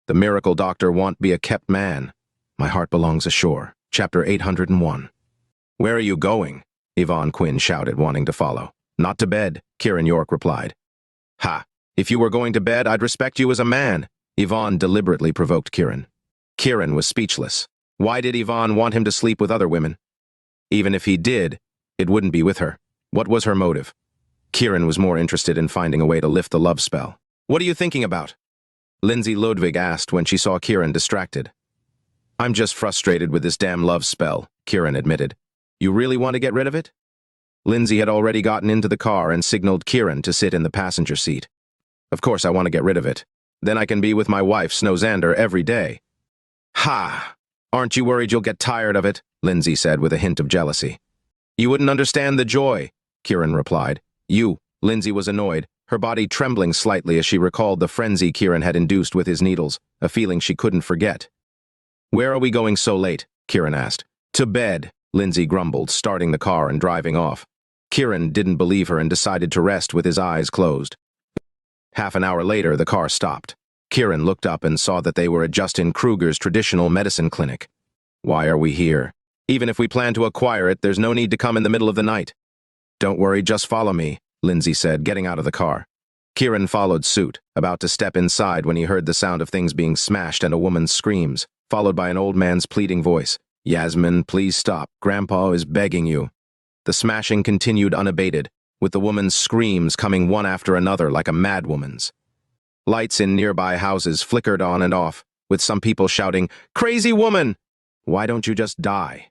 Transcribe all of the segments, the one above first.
The miracle doctor won't be a kept man. My heart belongs ashore. Chapter 801. Where are you going? Yvonne Quinn shouted, wanting to follow. Not to bed, Kiran York replied. Ha! If you were going to bed, I'd respect you as a man. Yvonne deliberately provoked Kiran. Kiran was speechless. Why did Yvonne want him to sleep with other women? Even if he did, it wouldn't be with her. What was her motive? Kiran was more interested in finding a way to lift the love spell. What are you thinking about? Lindsay Ludwig asked when she saw Kiran distracted. I'm just frustrated with this damn love spell, Kiran admitted. You really want to get rid of it? Lindsay had already gotten into the car and signaled Kiran to sit in the passenger seat. Of course I want to get rid of it. Then I can be with my wife, Xander, every day. Ha! Aren't you worried you'll get tired of it? Lindsay said with a hint of jealousy. You wouldn't understand the joy, Kiran replied. Lindsay was annoyed, her body trembling slightly as she recalled the frenzy Kiran had induced with his needles, a feeling she couldn't forget. Where are we going so late? Kiran asked. To bed, Lindsay grumbled, starting the car and driving off. Kiran didn't believe her and decided to rest with his eyes closed. Half an hour later, the car stopped. Kiran looked up and saw that they were at Justin Kruger's traditional medicine clinic. Why are we here? Even if we plan to acquire it, there's no need to come in the middle of the night. Don't worry, just follow me, Lindsay said, getting out of the car. Kiran followed suit, about to step inside when he heard the sound of things being smashed and a woman's screams, followed by an old man's pleading voice. Yasmin, please stop. Grandpa is begging you. The smashing continued unabated, with the woman's screams coming one after another like a madwoman's. Lights in nearby houses flickered on and off, with some people shouting, Crazy woman! Why don't you just die?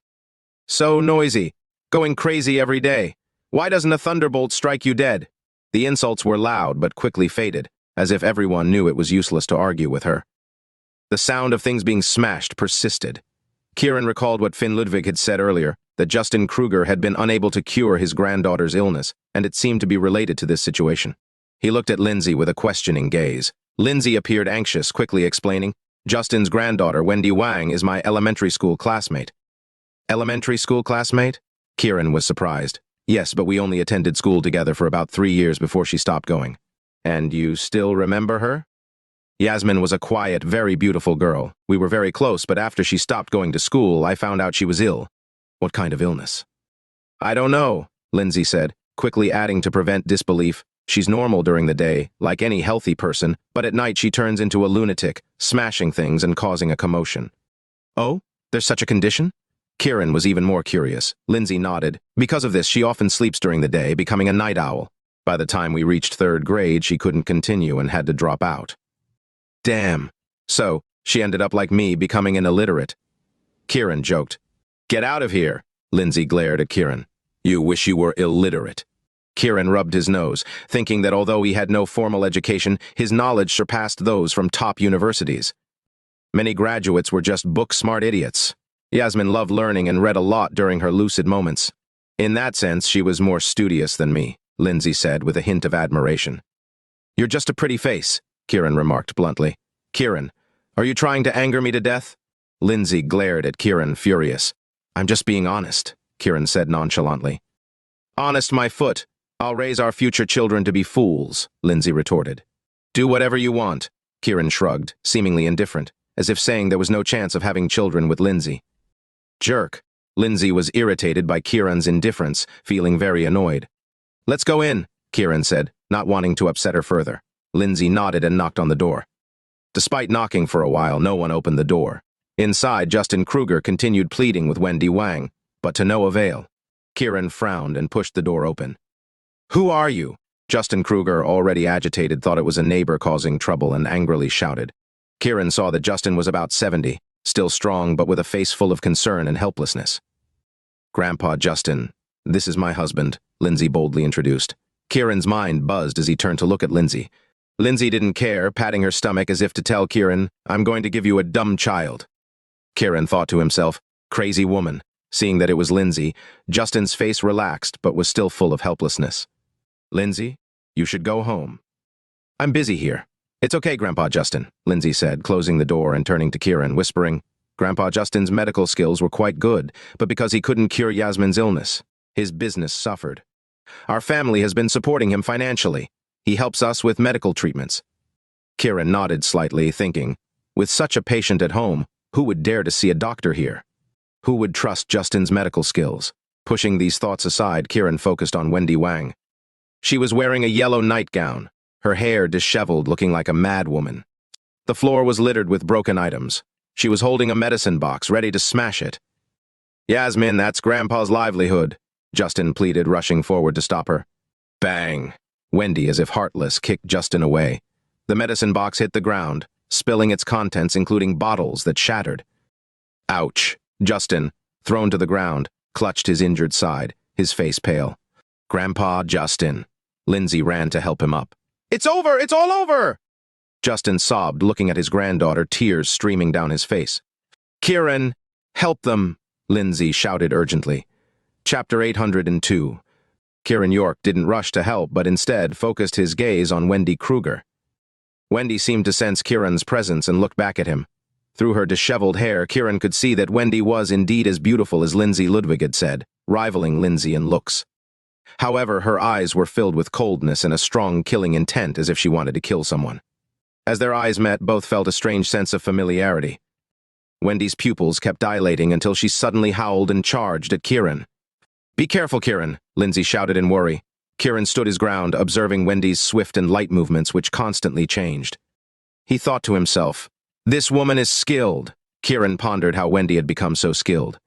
So noisy, going crazy every day. Why doesn't a thunderbolt strike you dead? The insults were loud but quickly faded, as if everyone knew it was useless to argue with her. The sound of things being smashed persisted. Kiran recalled what Finn Ludwig had said earlier, that Justin Kruger had been unable to cure his granddaughter's illness, and it seemed to be related to this situation. He looked at Lindsay with a questioning gaze. Lindsay appeared anxious, quickly explaining, Justin's granddaughter, Wendy Wang, is my elementary school classmate. Elementary school classmate? Kiran was surprised. Yes, but we only attended school together for about 3 years before she stopped going. And you still remember her? Yasmin was a quiet, very beautiful girl. We were very close, but after she stopped going to school, I found out she was ill. What kind of illness? I don't know, Lindsay said, quickly adding to prevent disbelief. She's normal during the day, like any healthy person, but at night she turns into a lunatic, smashing things and causing a commotion. Oh, there's such a condition? Kiran was even more curious. Lindsay nodded. Because of this, she often sleeps during the day, becoming a night owl. By the time we reached 3rd grade, she couldn't continue and had to drop out. Damn. So, she ended up like me, becoming an illiterate. Kiran joked. Get out of here, Lindsay glared at Kiran. You wish you were illiterate. Kiran rubbed his nose, thinking that although he had no formal education, his knowledge surpassed those from top universities. Many graduates were just book-smart idiots. Yasmin loved learning and read a lot during her lucid moments. In that sense, she was more studious than me, Lindsay said with a hint of admiration. You're just a pretty face, Kiran remarked bluntly. Kiran, are you trying to anger me to death? Lindsay glared at Kiran, furious. I'm just being honest, Kiran said nonchalantly. Honest my foot. I'll raise our future children to be fools, Lindsay retorted. Do whatever you want, Kiran shrugged, seemingly indifferent, as if saying there was no chance of having children with Lindsay. Jerk. Lindsay was irritated by Kiran's indifference, feeling very annoyed. Let's go in, Kiran said, not wanting to upset her further. Lindsay nodded and knocked on the door. Despite knocking for a while, no one opened the door. Inside, Justin Kruger continued pleading with Wendy Wang, but to no avail. Kiran frowned and pushed the door open. Who are you? Justin Kruger, already agitated, thought it was a neighbor causing trouble and angrily shouted. Kiran saw that Justin was about 70, still strong but with a face full of concern and helplessness. Grandpa Justin, this is my husband, Lindsay boldly introduced. Kiran's mind buzzed as he turned to look at Lindsay. Lindsay didn't care, patting her stomach as if to tell Kiran, I'm going to give you a dumb child. Kiran thought to himself, crazy woman. Seeing that it was Lindsay, Justin's face relaxed but was still full of helplessness. Lindsay, you should go home. I'm busy here. It's okay, Grandpa Justin, Lindsay said, closing the door and turning to Kiran, whispering, Grandpa Justin's medical skills were quite good, but because he couldn't cure Yasmin's illness, his business suffered. Our family has been supporting him financially. He helps us with medical treatments. Kiran nodded slightly, thinking, With such a patient at home, who would dare to see a doctor here? Who would trust Justin's medical skills? Pushing these thoughts aside, Kiran focused on Wendy Wang. She was wearing a yellow nightgown, her hair disheveled, looking like a mad woman. The floor was littered with broken items. She was holding a medicine box, ready to smash it. "Yasmin, that's Grandpa's livelihood," Justin pleaded, rushing forward to stop her. Bang! Wendy, as if heartless, kicked Justin away. The medicine box hit the ground, spilling its contents, including bottles that shattered. Ouch! Justin, thrown to the ground, clutched his injured side, his face pale. "Grandpa, Justin." Lindsay ran to help him up. "It's over! It's all over!" Justin sobbed, looking at his granddaughter, tears streaming down his face. "Kiran, help them!" Lindsay shouted urgently. Chapter 802. Kiran York didn't rush to help, but instead focused his gaze on Wendy Kruger. Wendy seemed to sense Kiran's presence and looked back at him. Through her disheveled hair, Kiran could see that Wendy was indeed as beautiful as Lindsay Ludwig had said, rivaling Lindsay in looks. However, her eyes were filled with coldness and a strong killing intent, as if she wanted to kill someone. As their eyes met, both felt a strange sense of familiarity. Wendy's pupils kept dilating until she suddenly howled and charged at Kiran. "Be careful, Kiran," Lindsay shouted in worry. Kiran stood his ground, observing Wendy's swift and light movements, which constantly changed. He thought to himself, "This woman is skilled." Kiran pondered how Wendy had become so skilled.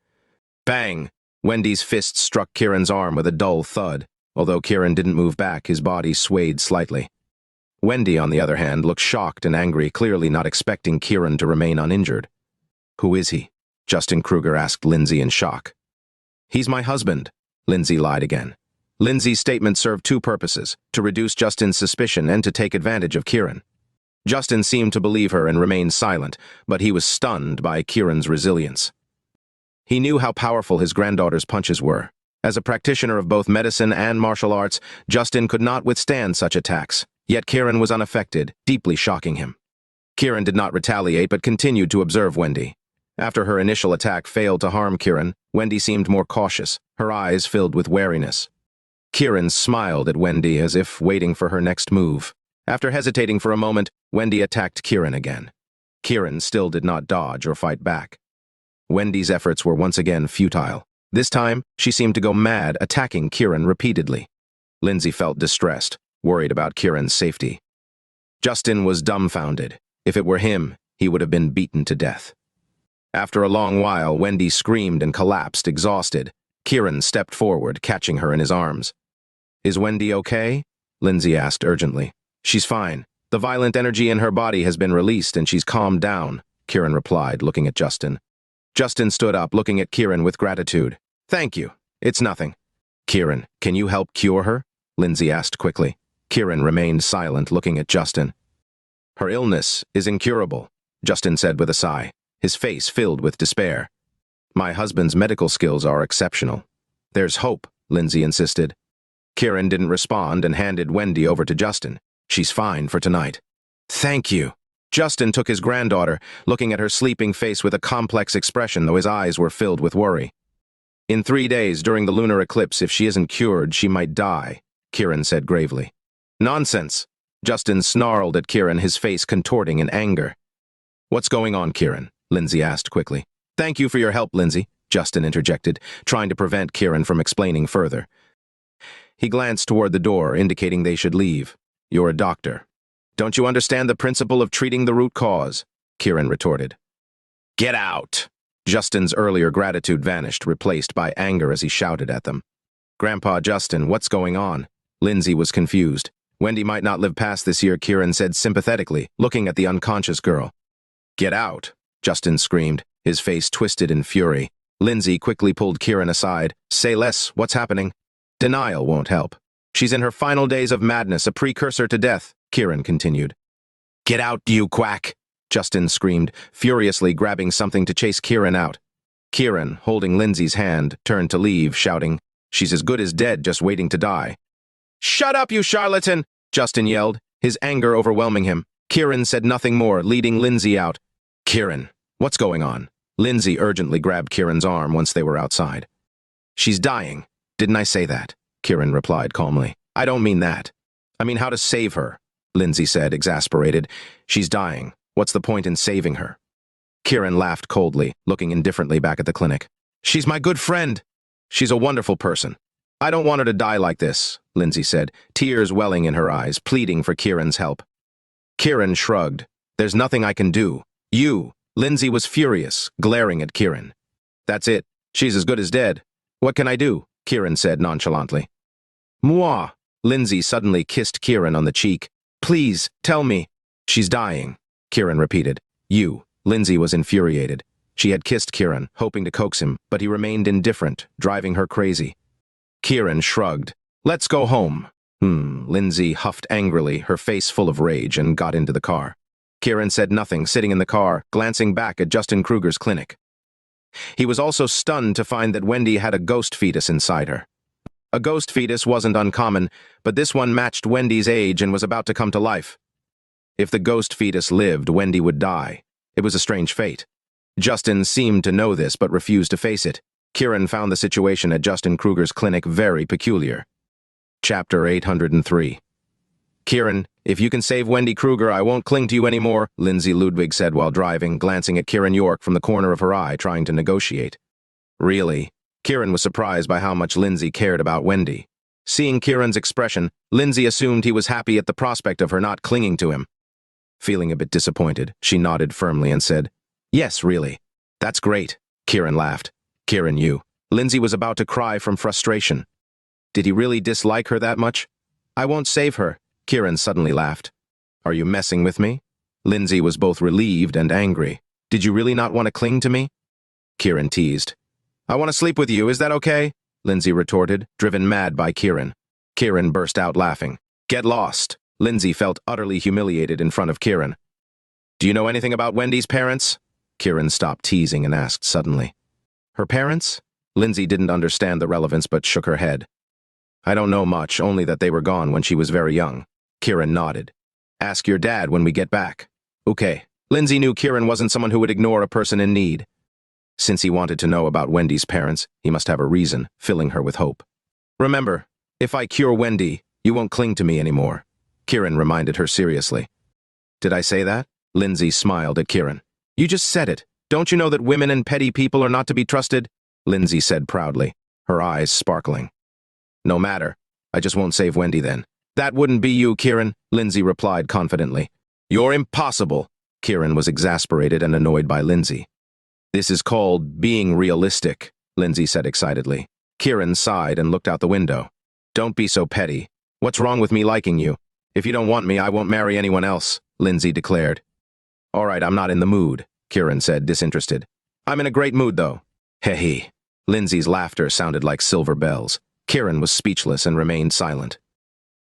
Bang! Wendy's fist struck Kiran's arm with a dull thud. Although Kiran didn't move back, his body swayed slightly. Wendy, on the other hand, looked shocked and angry, clearly not expecting Kiran to remain uninjured. "Who is he?" Justin Kruger asked Lindsay in shock. "He's my husband," Lindsay lied again. Lindsay's statement served two purposes: to reduce Justin's suspicion and to take advantage of Kiran. Justin seemed to believe her and remained silent, but he was stunned by Kiran's resilience. He knew how powerful his granddaughter's punches were. As a practitioner of both medicine and martial arts, Justin could not withstand such attacks, yet Kiran was unaffected, deeply shocking him. Kiran did not retaliate but continued to observe Wendy. After her initial attack failed to harm Kiran, Wendy seemed more cautious, her eyes filled with wariness. Kiran smiled at Wendy as if waiting for her next move. After hesitating for a moment, Wendy attacked Kiran again. Kiran still did not dodge or fight back. Wendy's efforts were once again futile. This time, she seemed to go mad, attacking Kiran repeatedly. Lindsay felt distressed, worried about Kiran's safety. Justin was dumbfounded. If it were him, he would have been beaten to death. After a long while, Wendy screamed and collapsed, exhausted. Kiran stepped forward, catching her in his arms. "Is Wendy okay?" Lindsay asked urgently. "She's fine. The violent energy in her body has been released and she's calmed down," Kiran replied, looking at Justin. Justin stood up, looking at Kiran with gratitude. "Thank you. It's nothing." "Kiran, can you help cure her?" Lindsay asked quickly. Kiran remained silent, looking at Justin. "Her illness is incurable," Justin said with a sigh, his face filled with despair. "My husband's medical skills are exceptional." "There's hope," Lindsay insisted. Kiran didn't respond and handed Wendy over to Justin. "She's fine for tonight." "Thank you." Justin took his granddaughter, looking at her sleeping face with a complex expression, though his eyes were filled with worry. "In 3 days, during the lunar eclipse, if she isn't cured, she might die," Kiran said gravely. "Nonsense!" Justin snarled at Kiran, his face contorting in anger. "What's going on, Kiran?" Lindsay asked quickly. "Thank you for your help, Lindsay," Justin interjected, trying to prevent Kiran from explaining further. He glanced toward the door, indicating they should leave. "You're a doctor. Don't you understand the principle of treating the root cause?" Kiran retorted. "Get out!" Justin's earlier gratitude vanished, replaced by anger as he shouted at them. "Grandpa Justin, what's going on?" Lindsay was confused. "Wendy might not live past this year," Kiran said sympathetically, looking at the unconscious girl. "Get out!" Justin screamed, his face twisted in fury. Lindsay quickly pulled Kiran aside. "Say less. What's happening?" "Denial won't help. She's in her final days of madness, a precursor to death," Kiran continued. "Get out, you quack!" Justin screamed, furiously grabbing something to chase Kiran out. Kiran, holding Lindsay's hand, turned to leave, shouting, "She's as good as dead, just waiting to die." "Shut up, you charlatan!" Justin yelled, his anger overwhelming him. Kiran said nothing more, leading Lindsay out. "Kiran, what's going on?" Lindsay urgently grabbed Kiran's arm once they were outside. "She's dying. Didn't I say that?" Kiran replied calmly. "I don't mean that. I mean how to save her," Lindsay said, exasperated. "She's dying. What's the point in saving her? Kiran laughed coldly, looking indifferently back at the clinic. She's my good friend. She's a wonderful person. I don't want her to die like this, Lindsay said, tears welling in her eyes, pleading for Kiran's help. Kiran shrugged. There's nothing I can do. Lindsay was furious, glaring at Kiran. That's it. She's as good as dead. What can I do? Kiran said nonchalantly. Moi. Lindsay suddenly kissed Kiran on the cheek. Please, tell me. She's dying, Kiran repeated. Lindsay was infuriated. She had kissed Kiran, hoping to coax him, but he remained indifferent, driving her crazy. Kiran shrugged. Let's go home. Lindsay huffed angrily, her face full of rage, and got into the car. Kiran said nothing, sitting in the car, glancing back at Justin Kruger's clinic. He was also stunned to find that Wendy had a ghost fetus inside her. A ghost fetus wasn't uncommon, but this one matched Wendy's age and was about to come to life. If the ghost fetus lived, Wendy would die. It was a strange fate. Justin seemed to know this but refused to face it. Kiran found the situation at Justin Kruger's clinic very peculiar. Chapter 803. Kiran, if you can save Wendy Kruger, I won't cling to you anymore, Lindsay Ludwig said while driving, glancing at Kiran York from the corner of her eye, trying to negotiate. Really? Kiran was surprised by how much Lindsay cared about Wendy. Seeing Kiran's expression, Lindsay assumed he was happy at the prospect of her not clinging to him. Feeling a bit disappointed, she nodded firmly and said, Yes, really. That's great. Kiran laughed. Kiran, you. Lindsay was about to cry from frustration. Did he really dislike her that much? I won't save her. Kiran suddenly laughed. Are you messing with me? Lindsay was both relieved and angry. Did you really not want to cling to me? Kiran teased. I want to sleep with you, is that okay? Lindsay retorted, driven mad by Kiran. Kiran burst out laughing. Get lost. Lindsay felt utterly humiliated in front of Kiran. Do you know anything about Wendy's parents? Kiran stopped teasing and asked suddenly. Her parents? Lindsay didn't understand the relevance but shook her head. I don't know much, only that they were gone when she was very young. Kiran nodded. Ask your dad when we get back. Okay. Lindsay knew Kiran wasn't someone who would ignore a person in need. Since he wanted to know about Wendy's parents, he must have a reason, filling her with hope. Remember, if I cure Wendy, you won't cling to me anymore. Kiran reminded her seriously. Did I say that? Lindsay smiled at Kiran. You just said it. Don't you know that women and petty people are not to be trusted? Lindsay said proudly, her eyes sparkling. No matter. I just won't save Wendy then. That wouldn't be you, Kiran, Lindsay replied confidently. You're impossible. Kiran was exasperated and annoyed by Lindsay. This is called being realistic, Lindsay said excitedly. Kiran sighed and looked out the window. Don't be so petty. What's wrong with me liking you? If you don't want me, I won't marry anyone else, Lindsay declared. All right, I'm not in the mood, Kiran said, disinterested. I'm in a great mood, though. Heh. Lindsay's laughter sounded like silver bells. Kiran was speechless and remained silent.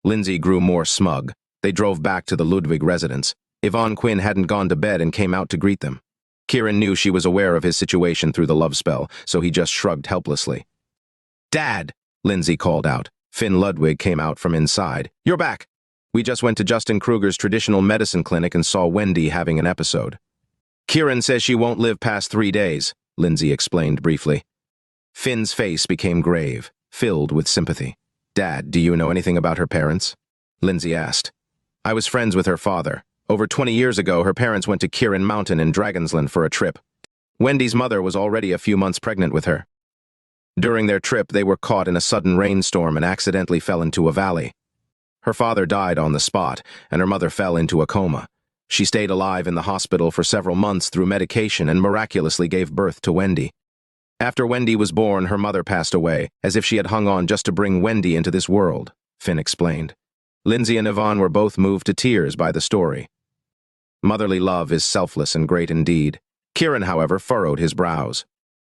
Lindsay grew more smug. They drove back to the Ludwig residence. Yvonne Quinn hadn't gone to bed and came out to greet them. Kiran knew she was aware of his situation through the love spell, so he just shrugged helplessly. Dad, Lindsay called out. Finn Ludwig came out from inside. You're back. We just went to Justin Kruger's traditional medicine clinic and saw Wendy having an episode. Kiran says she won't live past 3 days, Lindsay explained briefly. Finn's face became grave, filled with sympathy. Dad, do you know anything about her parents? Lindsay asked. I was friends with her father. Over 20 years ago, her parents went to Kiran Mountain in Dragonsland for a trip. Wendy's mother was already a few months pregnant with her. During their trip, they were caught in a sudden rainstorm and accidentally fell into a valley. Her father died on the spot, and her mother fell into a coma. She stayed alive in the hospital for several months through medication and miraculously gave birth to Wendy. After Wendy was born, her mother passed away, as if she had hung on just to bring Wendy into this world, Finn explained. Lindsay and Yvonne were both moved to tears by the story. Motherly love is selfless and great indeed. Kiran, however, furrowed his brows.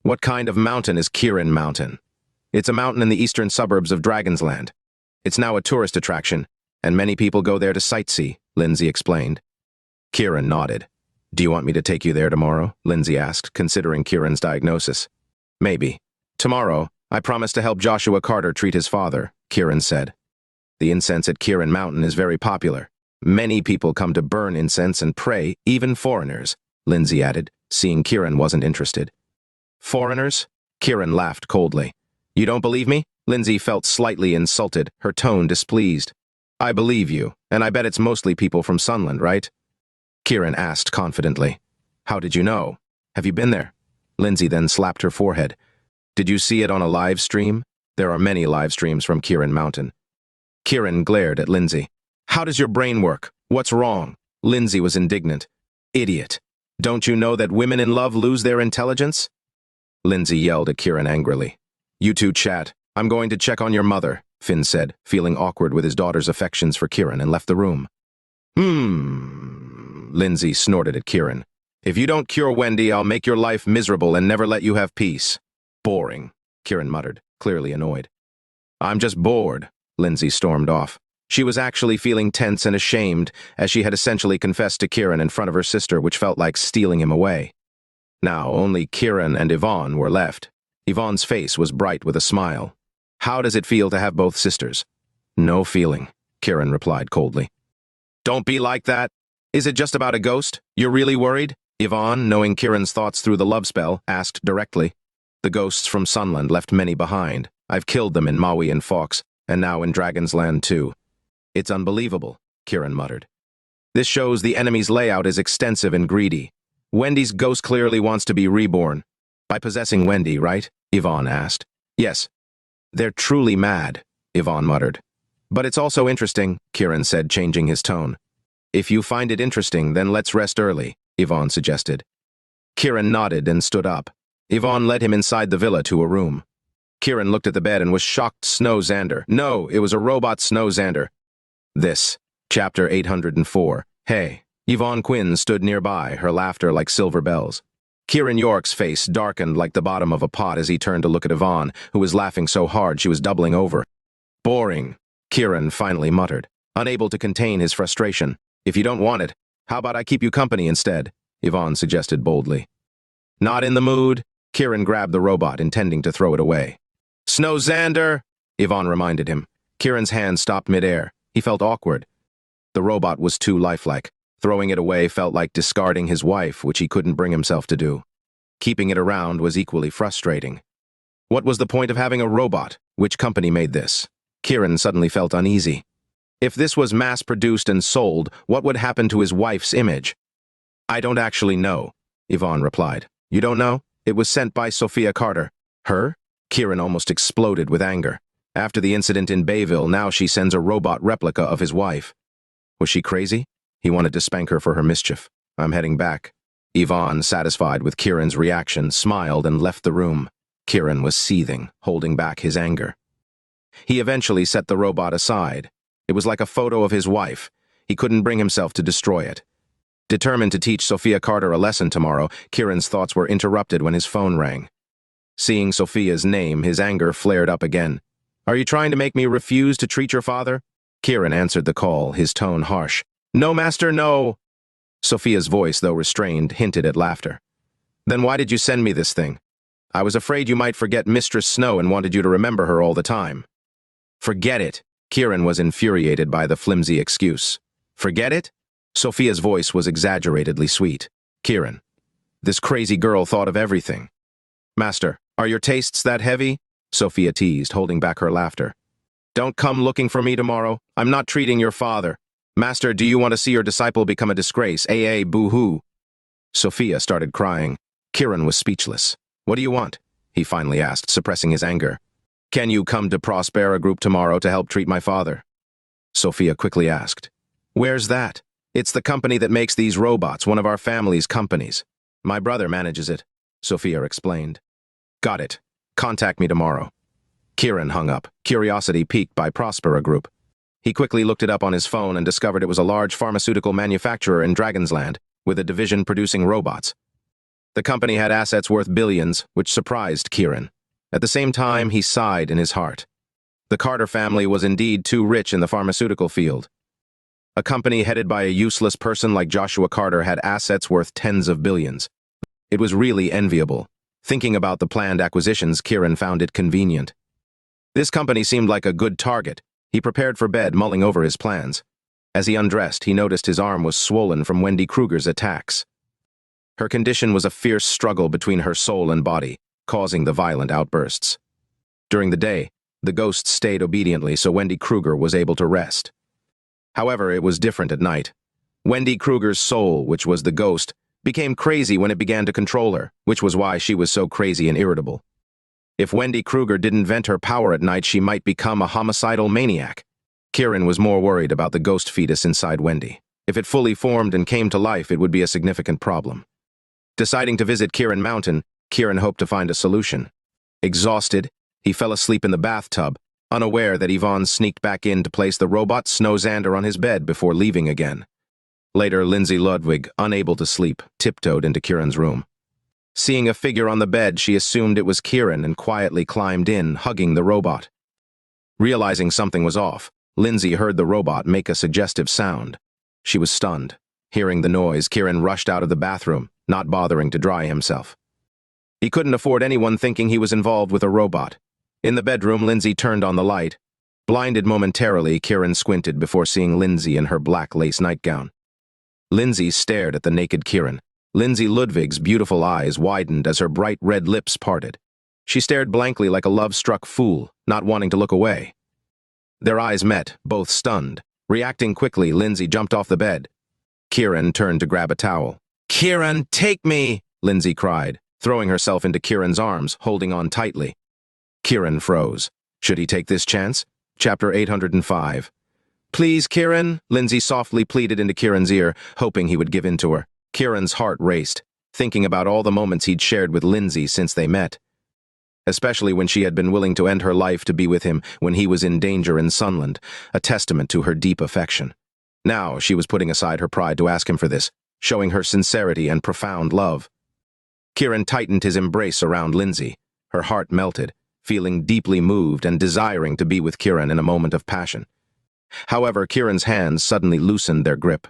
What kind of mountain is Kiran Mountain? It's a mountain in the eastern suburbs of Dragonsland. It's now a tourist attraction, and many people go there to sightsee, Lindsay explained. Kiran nodded. Do you want me to take you there tomorrow? Lindsay asked, considering Kiran's diagnosis. Maybe. Tomorrow, I promise to help Joshua Carter treat his father, Kiran said. The incense at Kiran Mountain is very popular. Many people come to burn incense and pray, even foreigners, Lindsay added, seeing Kiran wasn't interested. Foreigners? Kiran laughed coldly. You don't believe me? Lindsay felt slightly insulted, her tone displeased. I believe you, and I bet it's mostly people from Sunland, right? Kiran asked confidently. How did you know? Have you been there? Lindsay then slapped her forehead. Did you see it on a live stream? There are many live streams from Kiran Mountain. Kiran glared at Lindsay. How does your brain work? What's wrong? Lindsay was indignant. Idiot. Don't you know that women in love lose their intelligence? Lindsay yelled at Kiran angrily. You two chat. I'm going to check on your mother, Finn said, feeling awkward with his daughter's affections for Kiran, and left the room. Lindsay snorted at Kiran. If you don't cure Wendy, I'll make your life miserable and never let you have peace. Boring, Kiran muttered, clearly annoyed. I'm just bored, Lindsay stormed off. She was actually feeling tense and ashamed, as she had essentially confessed to Kiran in front of her sister, which felt like stealing him away. Now only Kiran and Yvonne were left. Yvonne's face was bright with a smile. How does it feel to have both sisters? No feeling, Kiran replied coldly. Don't be like that. Is it just about a ghost? You're really worried? Yvonne, knowing Kiran's thoughts through the love spell, asked directly. The ghosts from Sunland left many behind. I've killed them in Maui and Fox, and now in Dragon's Land too. It's unbelievable, Kiran muttered. This shows the enemy's layout is extensive and greedy. Wendy's ghost clearly wants to be reborn. By possessing Wendy, right? Yvonne asked. Yes. They're truly mad, Yvonne muttered. But it's also interesting, Kiran said, changing his tone. If you find it interesting, then let's rest early, Yvonne suggested. Kiran nodded and stood up. Yvonne led him inside the villa to a room. Kiran looked at the bed and was shocked. Snow Xander. No, it was a robot Snow Xander. This, chapter 804. Hey. Yvonne Quinn stood nearby, her laughter like silver bells. Kiran York's face darkened like the bottom of a pot as he turned to look at Yvonne, who was laughing so hard she was doubling over. Boring, Kiran finally muttered, unable to contain his frustration. If you don't want it, how about I keep you company instead? Yvonne suggested boldly. Not in the mood. Kiran grabbed the robot, intending to throw it away. Snow Xander, Yvonne reminded him. Kiran's hand stopped midair. He felt awkward. The robot was too lifelike. Throwing it away felt like discarding his wife, which he couldn't bring himself to do. Keeping it around was equally frustrating. What was the point of having a robot? Which company made this? Kiran suddenly felt uneasy. If this was mass-produced and sold, what would happen to his wife's image? I don't actually know, Yvonne replied. You don't know? It was sent by Sophia Carter. Her? Kiran almost exploded with anger. After the incident in Bayville, now she sends a robot replica of his wife. Was she crazy? He wanted to spank her for her mischief. I'm heading back. Yvonne, satisfied with Kiran's reaction, smiled and left the room. Kiran was seething, holding back his anger. He eventually set the robot aside. It was like a photo of his wife. He couldn't bring himself to destroy it. Determined to teach Sophia Carter a lesson tomorrow, Kiran's thoughts were interrupted when his phone rang. Seeing Sophia's name, his anger flared up again. Are you trying to make me refuse to treat your father? Kiran answered the call, his tone harsh. No, master, no. Sophia's voice, though restrained, hinted at laughter. Then why did you send me this thing? I was afraid you might forget Mistress Snow and wanted you to remember her all the time. Forget it. Kiran was infuriated by the flimsy excuse. Forget it? Sophia's voice was exaggeratedly sweet. Kiran, this crazy girl thought of everything. Master, are your tastes that heavy? Sophia teased, holding back her laughter. Don't come looking for me tomorrow. I'm not treating your father. Master, do you want to see your disciple become a disgrace? Boo-hoo. Sophia started crying. Kiran was speechless. What do you want? He finally asked, suppressing his anger. Can you come to Prospera Group tomorrow to help treat my father? Sophia quickly asked. Where's that? It's the company that makes these robots, one of our family's companies. My brother manages it, Sophia explained. Got it. Contact me tomorrow. Kiran hung up, curiosity piqued by Prospera Group. He quickly looked it up on his phone and discovered it was a large pharmaceutical manufacturer in Dragon's Land, with a division producing robots. The company had assets worth billions, which surprised Kiran. At the same time, he sighed in his heart. The Carter family was indeed too rich in the pharmaceutical field. A company headed by a useless person like Joshua Carter had assets worth tens of billions. It was really enviable. Thinking about the planned acquisitions, Kiran found it convenient. This company seemed like a good target. He prepared for bed, mulling over his plans. As he undressed, he noticed his arm was swollen from Wendy Kruger's attacks. Her condition was a fierce struggle between her soul and body, causing the violent outbursts. During the day, the ghosts stayed obediently, so Wendy Kruger was able to rest. However, it was different at night. Wendy Kruger's soul, which was the ghost, became crazy when it began to control her, which was why she was so crazy and irritable. If Wendy Kruger didn't vent her power at night, she might become a homicidal maniac. Kiran was more worried about the ghost fetus inside Wendy. If it fully formed and came to life, it would be a significant problem. Deciding to visit Kiran Mountain, Kiran hoped to find a solution. Exhausted, he fell asleep in the bathtub, unaware that Yvonne sneaked back in to place the robot Xander on his bed before leaving again. Later, Lindsay Ludwig, unable to sleep, tiptoed into Kiran's room. Seeing a figure on the bed, she assumed it was Kiran and quietly climbed in, hugging the robot. Realizing something was off, Lindsay heard the robot make a suggestive sound. She was stunned. Hearing the noise, Kiran rushed out of the bathroom, not bothering to dry himself. He couldn't afford anyone thinking he was involved with a robot. In the bedroom, Lindsay turned on the light. Blinded momentarily, Kiran squinted before seeing Lindsay in her black lace nightgown. Lindsay stared at the naked Kiran. Lindsay Ludwig's beautiful eyes widened as her bright red lips parted. She stared blankly like a love-struck fool, not wanting to look away. Their eyes met, both stunned. Reacting quickly, Lindsay jumped off the bed. Kiran turned to grab a towel. "Kiran, take me!" Lindsay cried, throwing herself into Kiran's arms, holding on tightly. Kiran froze. Should he take this chance? Chapter 805. "Please, Kiran," Lindsay softly pleaded into Kiran's ear, hoping he would give in to her. Kiran's heart raced, thinking about all the moments he'd shared with Lindsay since they met. Especially when she had been willing to end her life to be with him when he was in danger in Sunland, a testament to her deep affection. Now she was putting aside her pride to ask him for this, showing her sincerity and profound love. Kiran tightened his embrace around Lindsay. Her heart melted, feeling deeply moved and desiring to be with Kiran in a moment of passion. However, Kiran's hands suddenly loosened their grip.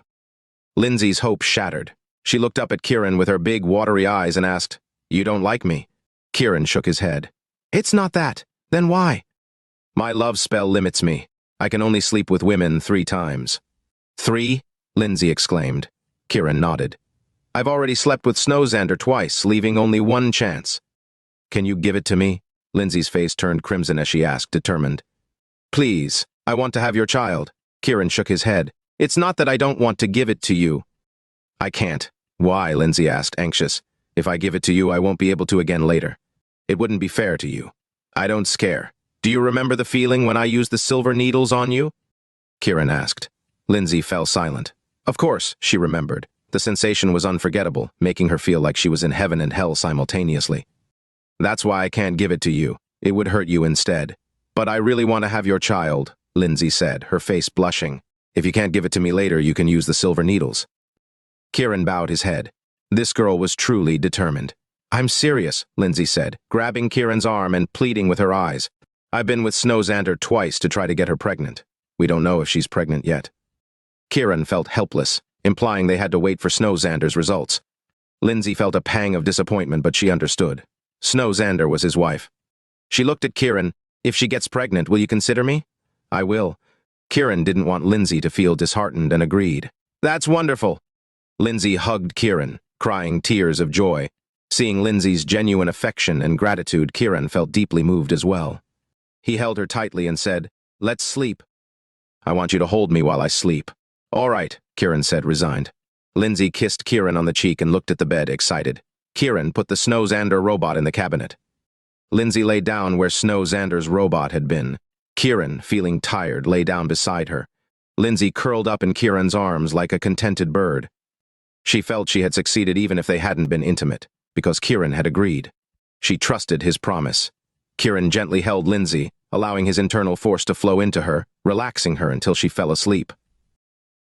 Lindsay's hope shattered. She looked up at Kiran with her big, watery eyes and asked, "You don't like me?" Kiran shook his head. "It's not that. Then why?" "My love spell limits me. I can only sleep with women 3 times. "3?" Lindsay exclaimed. Kiran nodded. "I've already slept with Xander twice, leaving only 1 chance." "Can you give it to me?" Lindsay's face turned crimson as she asked, determined. "Please, I want to have your child." Kiran shook his head. "It's not that I don't want to give it to you." "I can't." "Why?" Lindsay asked, anxious. "If I give it to you, I won't be able to again later. It wouldn't be fair to you." "I don't scare. Do you remember the feeling when I used the silver needles on you?" Kiran asked. Lindsay fell silent. Of course, she remembered. The sensation was unforgettable, making her feel like she was in heaven and hell simultaneously. "That's why I can't give it to you. It would hurt you instead. But I really want to have your child," Lindsay said, her face blushing. "If you can't give it to me later, you can use the silver needles." Kiran bowed his head. This girl was truly determined. "I'm serious," Lindsay said, grabbing Kiran's arm and pleading with her eyes. "I've been with Xander twice to try to get her pregnant. We don't know if she's pregnant yet." Kiran felt helpless, implying they had to wait for Xander's results. Lindsay felt a pang of disappointment, but she understood. Xander was his wife. She looked at Kiran. "If she gets pregnant, will you consider me?" "I will." Kiran didn't want Lindsay to feel disheartened and agreed. "That's wonderful." Lindsay hugged Kiran, crying tears of joy. Seeing Lindsay's genuine affection and gratitude, Kiran felt deeply moved as well. He held her tightly and said, "Let's sleep." "I want you to hold me while I sleep." "All right," Kiran said, resigned. Lindsay kissed Kiran on the cheek and looked at the bed, excited. Kiran put the Xander robot in the cabinet. Lindsay lay down where Xander's robot had been. Kiran, feeling tired, lay down beside her. Lindsay curled up in Kiran's arms like a contented bird. She felt she had succeeded even if they hadn't been intimate, because Kiran had agreed. She trusted his promise. Kiran gently held Lindsay, allowing his internal force to flow into her, relaxing her until she fell asleep.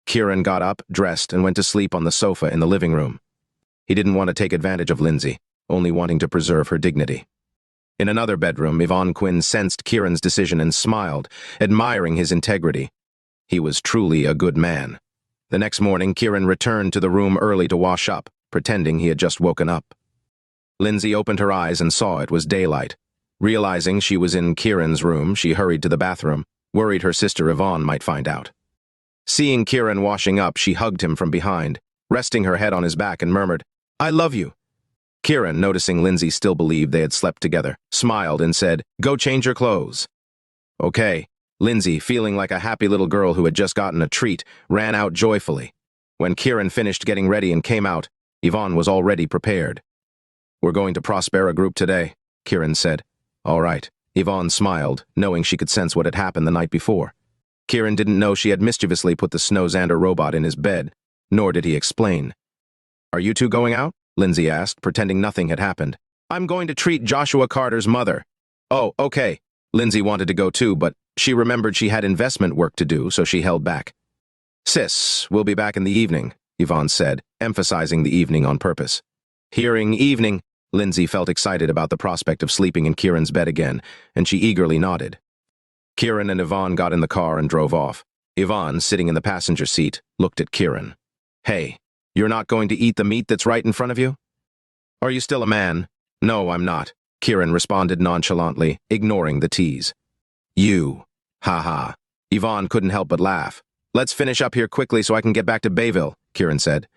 Kiran got up, dressed, and went to sleep on the sofa in the living room. He didn't want to take advantage of Lindsay, only wanting to preserve her dignity. In another bedroom, Yvonne Quinn sensed Kiran's decision and smiled, admiring his integrity. He was truly a good man. The next morning, Kiran returned to the room early to wash up, pretending he had just woken up. Lindsay opened her eyes and saw it was daylight. Realizing she was in Kiran's room, she hurried to the bathroom, worried her sister Yvonne might find out. Seeing Kiran washing up, she hugged him from behind, resting her head on his back and murmured, "I love you." Kiran, noticing Lindsay still believed they had slept together, smiled and said, "Go change your clothes." "Okay." Lindsay, feeling like a happy little girl who had just gotten a treat, ran out joyfully. When Kiran finished getting ready and came out, Yvonne was already prepared. "We're going to Prospera Group today," Kiran said. "All right." Yvonne smiled, knowing she could sense what had happened the night before. Kiran didn't know she had mischievously put the Xander robot in his bed, nor did he explain. "Are you two going out?" Lindsay asked, pretending nothing had happened. "I'm going to treat Joshua Carter's mother." "Oh, okay." Lindsay wanted to go too, but she remembered she had investment work to do, so she held back. "Sis, we'll be back in the evening," Yvonne said, emphasizing the evening on purpose. Hearing evening, Lindsay felt excited about the prospect of sleeping in Kiran's bed again, and she eagerly nodded. Kiran and Yvonne got in the car and drove off. Yvonne, sitting in the passenger seat, looked at Kiran. "Hey, you're not going to eat the meat that's right in front of you? Are you still a man?" "No, I'm not," Kiran responded nonchalantly, ignoring the tease. "You. Ha-ha." Yvonne couldn't help but laugh. "Let's finish up here quickly so I can get back to Bayville," Kiran said.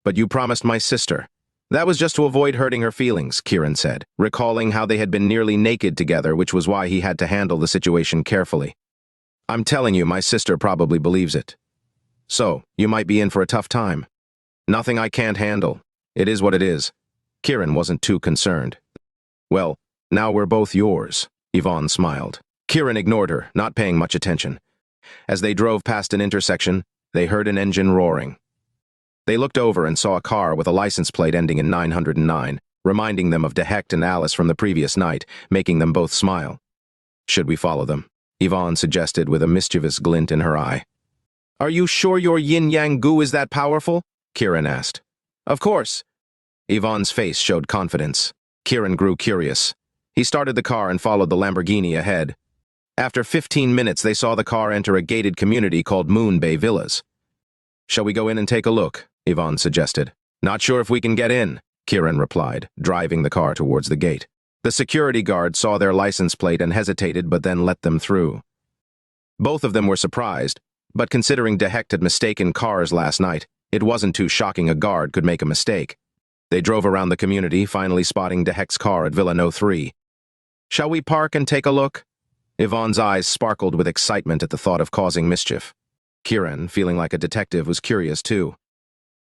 "But you promised my sister." "That was just to avoid hurting her feelings," Kiran said, recalling how they had been nearly naked together, which was why he had to handle the situation carefully. "I'm telling you, my sister probably believes it. So, you might be in for a tough time." "Nothing I can't handle. It is what it is." Kiran wasn't too concerned. "Well, now we're both yours," Yvonne smiled. Kiran ignored her, not paying much attention. As they drove past an intersection, they heard an engine roaring. They looked over and saw a car with a license plate ending in 909, reminding them of De Hecht and Alice from the previous night, making them both smile. "Should we follow them?" Yvonne suggested with a mischievous glint in her eye. "Are you sure your yin-yang goo is that powerful?" Kiran asked. "Of course." Yvonne's face showed confidence. Kiran grew curious. He started the car and followed the Lamborghini ahead. After 15 minutes, they saw the car enter a gated community called Moon Bay Villas. "Shall we go in and take a look?" Yvonne suggested. "Not sure if we can get in," Kiran replied, driving the car towards the gate. The security guard saw their license plate and hesitated, but then let them through. Both of them were surprised, but considering De Hecht had mistaken cars last night, it wasn't too shocking a guard could make a mistake. They drove around the community, finally spotting De Hecht's car at Villa No. 3. "Shall we park and take a look?" Yvonne's eyes sparkled with excitement at the thought of causing mischief. Kiran, feeling like a detective, was curious too.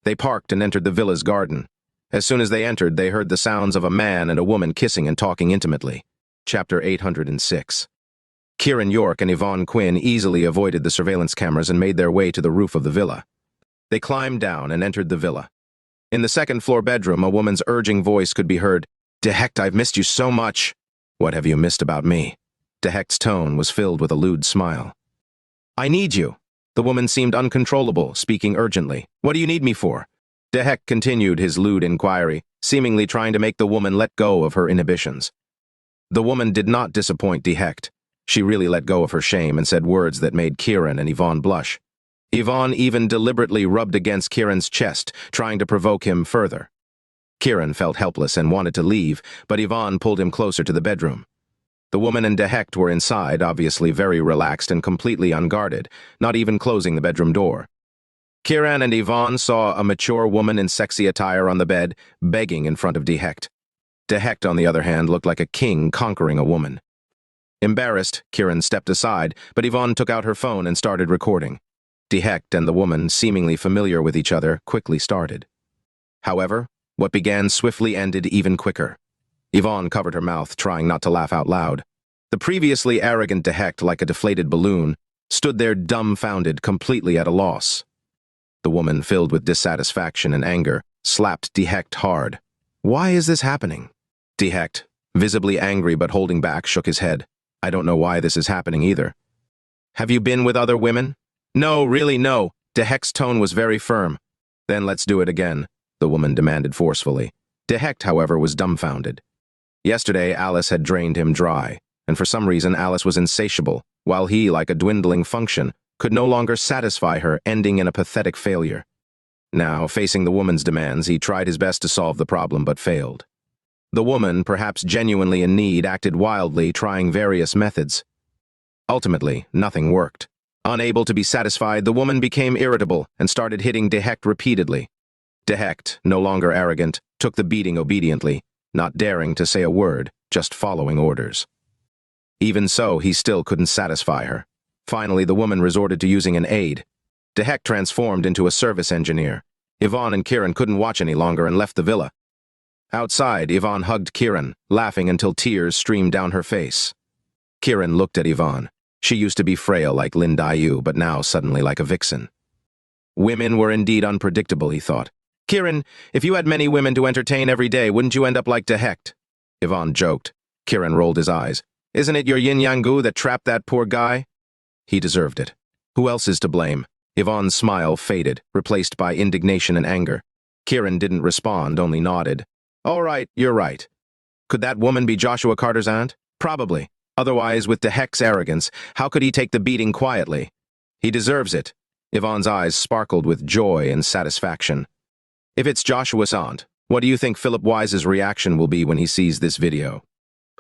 They parked and entered the villa's garden. As soon as they entered, they heard the sounds of a man and a woman kissing and talking intimately. Chapter 806. Kiran York and Yvonne Quinn easily avoided the surveillance cameras and made their way to the roof of the villa. They climbed down and entered the villa. In the second-floor bedroom, a woman's urging voice could be heard. "De Hecht, I've missed you so much." "What have you missed about me?" De Hecht's tone was filled with a lewd smile. "I need you." The woman seemed uncontrollable, speaking urgently. "What do you need me for?" De Hecht continued his lewd inquiry, seemingly trying to make the woman let go of her inhibitions. The woman did not disappoint De Hecht. She really let go of her shame and said words that made Kiran and Yvonne blush. Yvonne even deliberately rubbed against Kiran's chest, trying to provoke him further. Kiran felt helpless and wanted to leave, but Yvonne pulled him closer to the bedroom. The woman and De Hecht were inside, obviously very relaxed and completely unguarded, not even closing the bedroom door. Kiran and Yvonne saw a mature woman in sexy attire on the bed, begging in front of De Hecht. De Hecht, on the other hand, looked like a king conquering a woman. Embarrassed, Kiran stepped aside, but Yvonne took out her phone and started recording. De Hecht and the woman, seemingly familiar with each other, quickly started. However, what began swiftly ended even quicker. Yvonne covered her mouth, trying not to laugh out loud. The previously arrogant De Hecht, like a deflated balloon, stood there dumbfounded, completely at a loss. The woman, filled with dissatisfaction and anger, slapped De Hecht hard. "Why is this happening?" De Hecht, visibly angry but holding back, shook his head. "I don't know why this is happening either." "Have you been with other women?" "No, really no." De Hecht's tone was very firm. "Then let's do it again," the woman demanded forcefully. De Hecht, however, was dumbfounded. Yesterday, Alice had drained him dry, and for some reason Alice was insatiable, while he, like a dwindling function, could no longer satisfy her, ending in a pathetic failure. Now, facing the woman's demands, he tried his best to solve the problem but failed. The woman, perhaps genuinely in need, acted wildly, trying various methods. Ultimately, nothing worked. Unable to be satisfied, the woman became irritable and started hitting De Hecht repeatedly. De Hecht, no longer arrogant, took the beating obediently, not daring to say a word, just following orders. Even so, he still couldn't satisfy her. Finally, the woman resorted to using an aid. Dehek transformed into a service engineer. Yvonne and Kiran couldn't watch any longer and left the villa. Outside, Yvonne hugged Kiran, laughing until tears streamed down her face. Kiran looked at Yvonne. She used to be frail like Lin Daiyu, but now suddenly like a vixen. Women were indeed unpredictable, he thought. Kiran, if you had many women to entertain every day, wouldn't you end up like Dehek? Yvonne joked. Kiran rolled his eyes. Isn't it your yin-yangu that trapped that poor guy? He deserved it. Who else is to blame? Yvonne's smile faded, replaced by indignation and anger. Kiran didn't respond, only nodded. All right, you're right. Could that woman be Joshua Carter's aunt? Probably. Otherwise, with Dehek's arrogance, how could he take the beating quietly? He deserves it. Yvonne's eyes sparkled with joy and satisfaction. If it's Joshua's aunt, what do you think Philip Wise's reaction will be when he sees this video?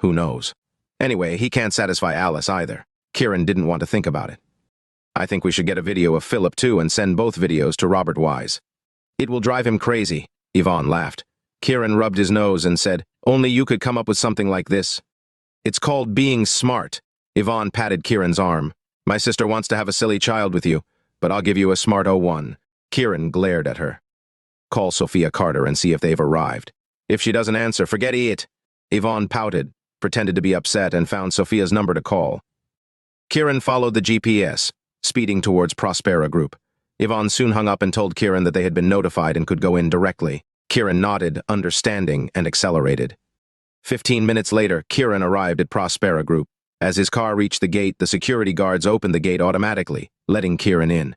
Who knows? Anyway, he can't satisfy Alice either. Kiran didn't want to think about it. I think we should get a video of Philip too and send both videos to Robert Wise. It will drive him crazy, Yvonne laughed. Kiran rubbed his nose and said, only you could come up with something like this. It's called being smart. Yvonne patted Kiran's arm. My sister wants to have a silly child with you, but I'll give you a smart 01. Kiran glared at her. Call Sophia Carter and see if they've arrived. If she doesn't answer, forget it. Yvonne pouted, pretended to be upset, and found Sophia's number to call. Kiran followed the GPS, speeding towards Prospera Group. Yvonne soon hung up and told Kiran that they had been notified and could go in directly. Kiran nodded, understanding, and accelerated. 15 minutes later, Kiran arrived at Prospera Group. As his car reached the gate, the security guards opened the gate automatically, letting Kiran in.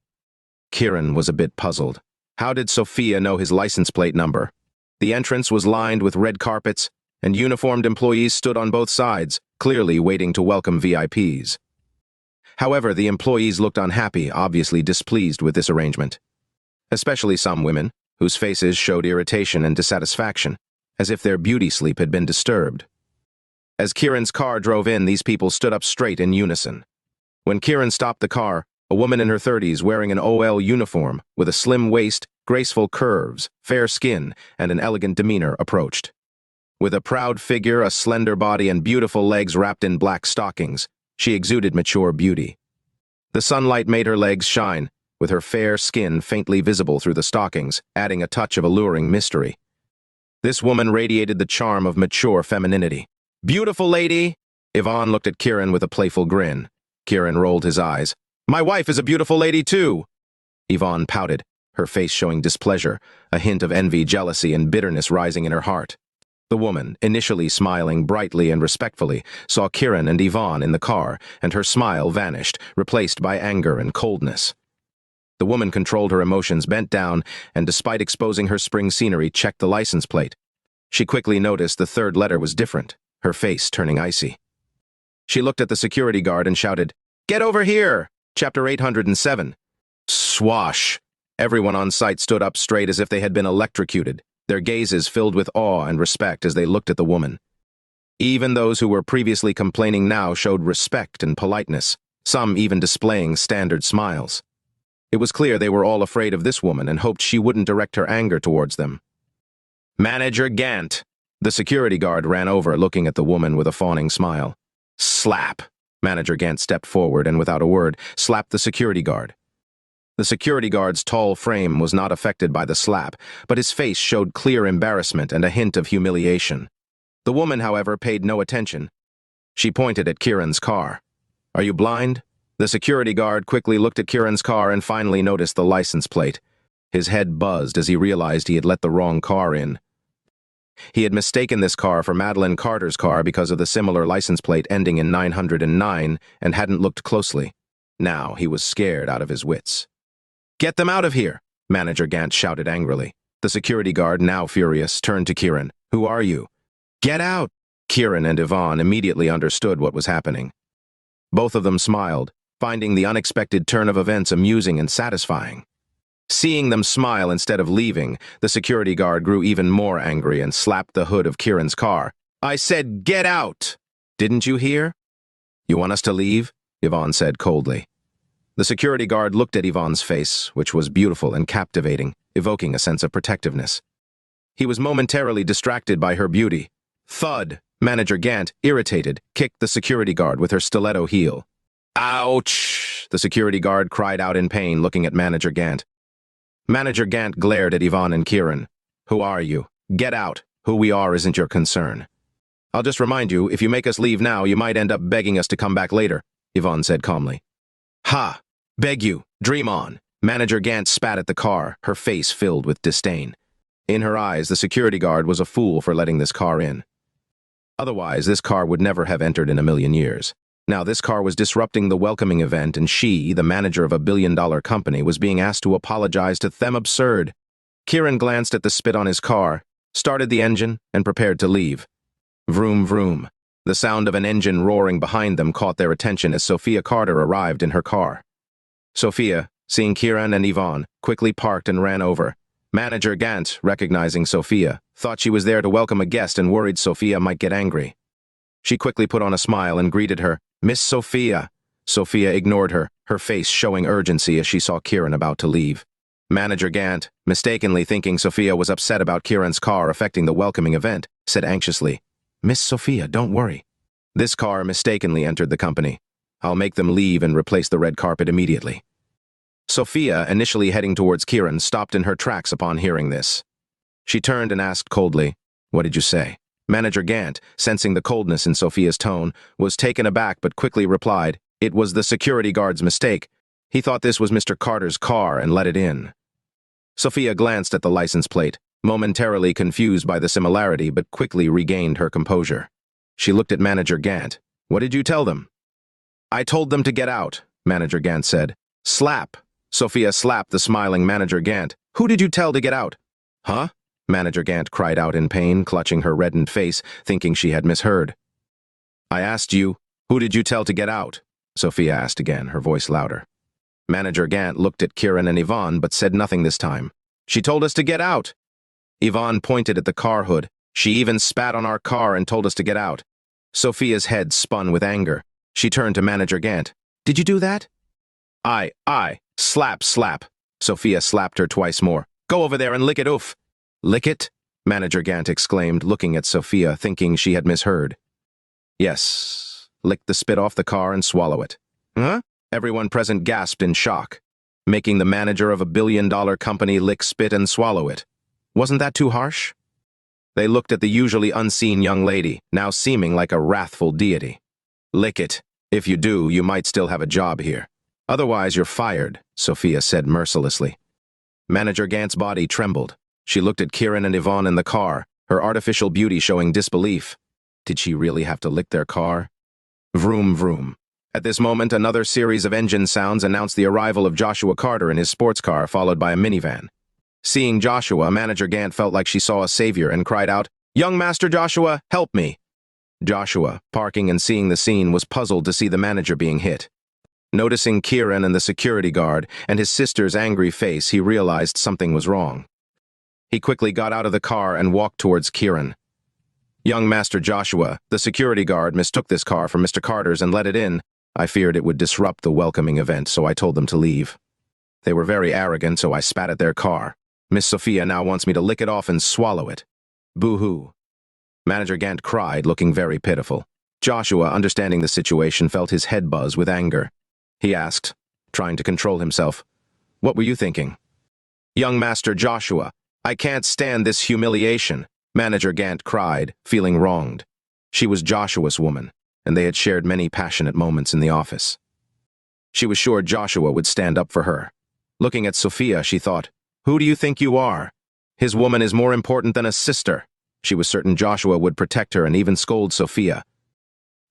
Kiran was a bit puzzled. How did Sophia know his license plate number? The entrance was lined with red carpets, and uniformed employees stood on both sides, clearly waiting to welcome VIPs. However, the employees looked unhappy, obviously displeased with this arrangement. Especially some women, whose faces showed irritation and dissatisfaction, as if their beauty sleep had been disturbed. As Kiran's car drove in, these people stood up straight in unison. When Kiran stopped the car, a woman in her 30s wearing an OL uniform, with a slim waist, graceful curves, fair skin, and an elegant demeanor approached. With a proud figure, a slender body, and beautiful legs wrapped in black stockings, she exuded mature beauty. The sunlight made her legs shine, with her fair skin faintly visible through the stockings, adding a touch of alluring mystery. This woman radiated the charm of mature femininity. Beautiful lady! Yvonne looked at Kiran with a playful grin. Kiran rolled his eyes. My wife is a beautiful lady too! Yvonne pouted, her face showing displeasure, a hint of envy, jealousy, and bitterness rising in her heart. The woman, initially smiling brightly and respectfully, saw Kiran and Yvonne in the car, and her smile vanished, replaced by anger and coldness. The woman controlled her emotions, bent down, and despite exposing her spring scenery, checked the license plate. She quickly noticed the third letter was different, her face turning icy. She looked at the security guard and shouted, Get over here! Chapter 807. Swash! Everyone on site stood up straight as if they had been electrocuted, their gazes filled with awe and respect as they looked at the woman. Even those who were previously complaining now showed respect and politeness, some even displaying standard smiles. It was clear they were all afraid of this woman and hoped she wouldn't direct her anger towards them. Manager Gant! The security guard ran over, looking at the woman with a fawning smile. Slap! Manager Gant stepped forward and, without a word, slapped the security guard. The security guard's tall frame was not affected by the slap, but his face showed clear embarrassment and a hint of humiliation. The woman, however, paid no attention. She pointed at Kiran's car. Are you blind? The security guard quickly looked at Kiran's car and finally noticed the license plate. His head buzzed as he realized he had let the wrong car in. He had mistaken this car for Madeline Carter's car because of the similar license plate ending in 909 and hadn't looked closely. Now he was scared out of his wits. Get them out of here! Manager Gant shouted angrily. The security guard, now furious, turned to Kiran. Who are you? Get out! Kiran and Yvonne immediately understood what was happening. Both of them smiled, finding the unexpected turn of events amusing and satisfying. Seeing them smile instead of leaving, the security guard grew even more angry and slapped the hood of Kiran's car. I said, get out! Didn't you hear? You want us to leave? Yvonne said coldly. The security guard looked at Yvonne's face, which was beautiful and captivating, evoking a sense of protectiveness. He was momentarily distracted by her beauty. Thud! Manager Gant, irritated, kicked the security guard with her stiletto heel. Ouch! the security guard cried out in pain, looking at Manager Gant. Manager Gant glared at Yvonne and Kiran. Who are you? Get out. Who we are isn't your concern. I'll just remind you, if you make us leave now, you might end up begging us to come back later, Yvonne said calmly. Ha! Beg you. Dream on. Manager Gant spat at the car, her face filled with disdain. In her eyes, the security guard was a fool for letting this car in. Otherwise, this car would never have entered in a million years. Now, this car was disrupting the welcoming event, and she, the manager of a billion-dollar company, was being asked to apologize to them. Absurd. Kiran glanced at the spit on his car, started the engine, and prepared to leave. Vroom, vroom. The sound of an engine roaring behind them caught their attention as Sophia Carter arrived in her car. Sophia, seeing Kiran and Yvonne, quickly parked and ran over. Manager Gant, recognizing Sophia, thought she was there to welcome a guest and worried Sophia might get angry. She quickly put on a smile and greeted her, "Miss Sophia." Sophia ignored her, her face showing urgency as she saw Kiran about to leave. Manager Gant, mistakenly thinking Sophia was upset about Kiran's car affecting the welcoming event, said anxiously, "Miss Sophia, don't worry. This car mistakenly entered the company. I'll make them leave and replace the red carpet immediately." Sophia, initially heading towards Kiran, stopped in her tracks upon hearing this. She turned and asked coldly, "What did you say?" Manager Gant, sensing the coldness in Sophia's tone, was taken aback but quickly replied, "It was the security guard's mistake. He thought this was Mr. Carter's car and let it in." Sophia glanced at the license plate, momentarily confused by the similarity but quickly regained her composure. She looked at Manager Gant. "What did you tell them?" "I told them to get out," Manager Gant said. "Slap." Sophia slapped the smiling Manager Gant. "Who did you tell to get out?" "Huh?" Manager Gant cried out in pain, clutching her reddened face, thinking she had misheard. "I asked you, who did you tell to get out?" Sophia asked again, her voice louder. Manager Gant looked at Kiran and Yvonne, but said nothing this time. "She told us to get out." Yvonne pointed at the car hood. "She even spat on our car and told us to get out." Sophia's head spun with anger. She turned to Manager Gant. "Did you do that?" I. Slap, slap." Sophia slapped her twice more. "Go over there and lick it, oof." "Lick it?" Manager Gant exclaimed, looking at Sophia, thinking she had misheard. "Yes. Lick the spit off the car and swallow it." "Huh?" Everyone present gasped in shock. Making the manager of a billion-dollar company lick spit and swallow it. Wasn't that too harsh? They looked at the usually unseen young lady, now seeming like a wrathful deity. "Lick it. If you do, you might still have a job here. Otherwise, you're fired," Sophia said mercilessly. Manager Gant's body trembled. She looked at Kiran and Yvonne in the car, her artificial beauty showing disbelief. Did she really have to lick their car? Vroom, vroom. At this moment, another series of engine sounds announced the arrival of Joshua Carter in his sports car, followed by a minivan. Seeing Joshua, Manager Gant felt like she saw a savior and cried out, "Young Master Joshua, help me!" Joshua, parking and seeing the scene, was puzzled to see the manager being hit. Noticing Kiran and the security guard and his sister's angry face, he realized something was wrong. He quickly got out of the car and walked towards Kiran. "Young Master Joshua, the security guard mistook this car for Mr. Carter's and let it in. I feared it would disrupt the welcoming event, so I told them to leave. They were very arrogant, so I spat at their car. Miss Sophia now wants me to lick it off and swallow it. Boo-hoo." Manager Gant cried, looking very pitiful. Joshua, understanding the situation, felt his head buzz with anger. He asked, trying to control himself, "What were you thinking?" "Young Master Joshua, I can't stand this humiliation," Manager Gant cried, feeling wronged. She was Joshua's woman, and they had shared many passionate moments in the office. She was sure Joshua would stand up for her. Looking at Sophia, she thought, "Who do you think you are? His woman is more important than a sister." She was certain Joshua would protect her and even scold Sophia.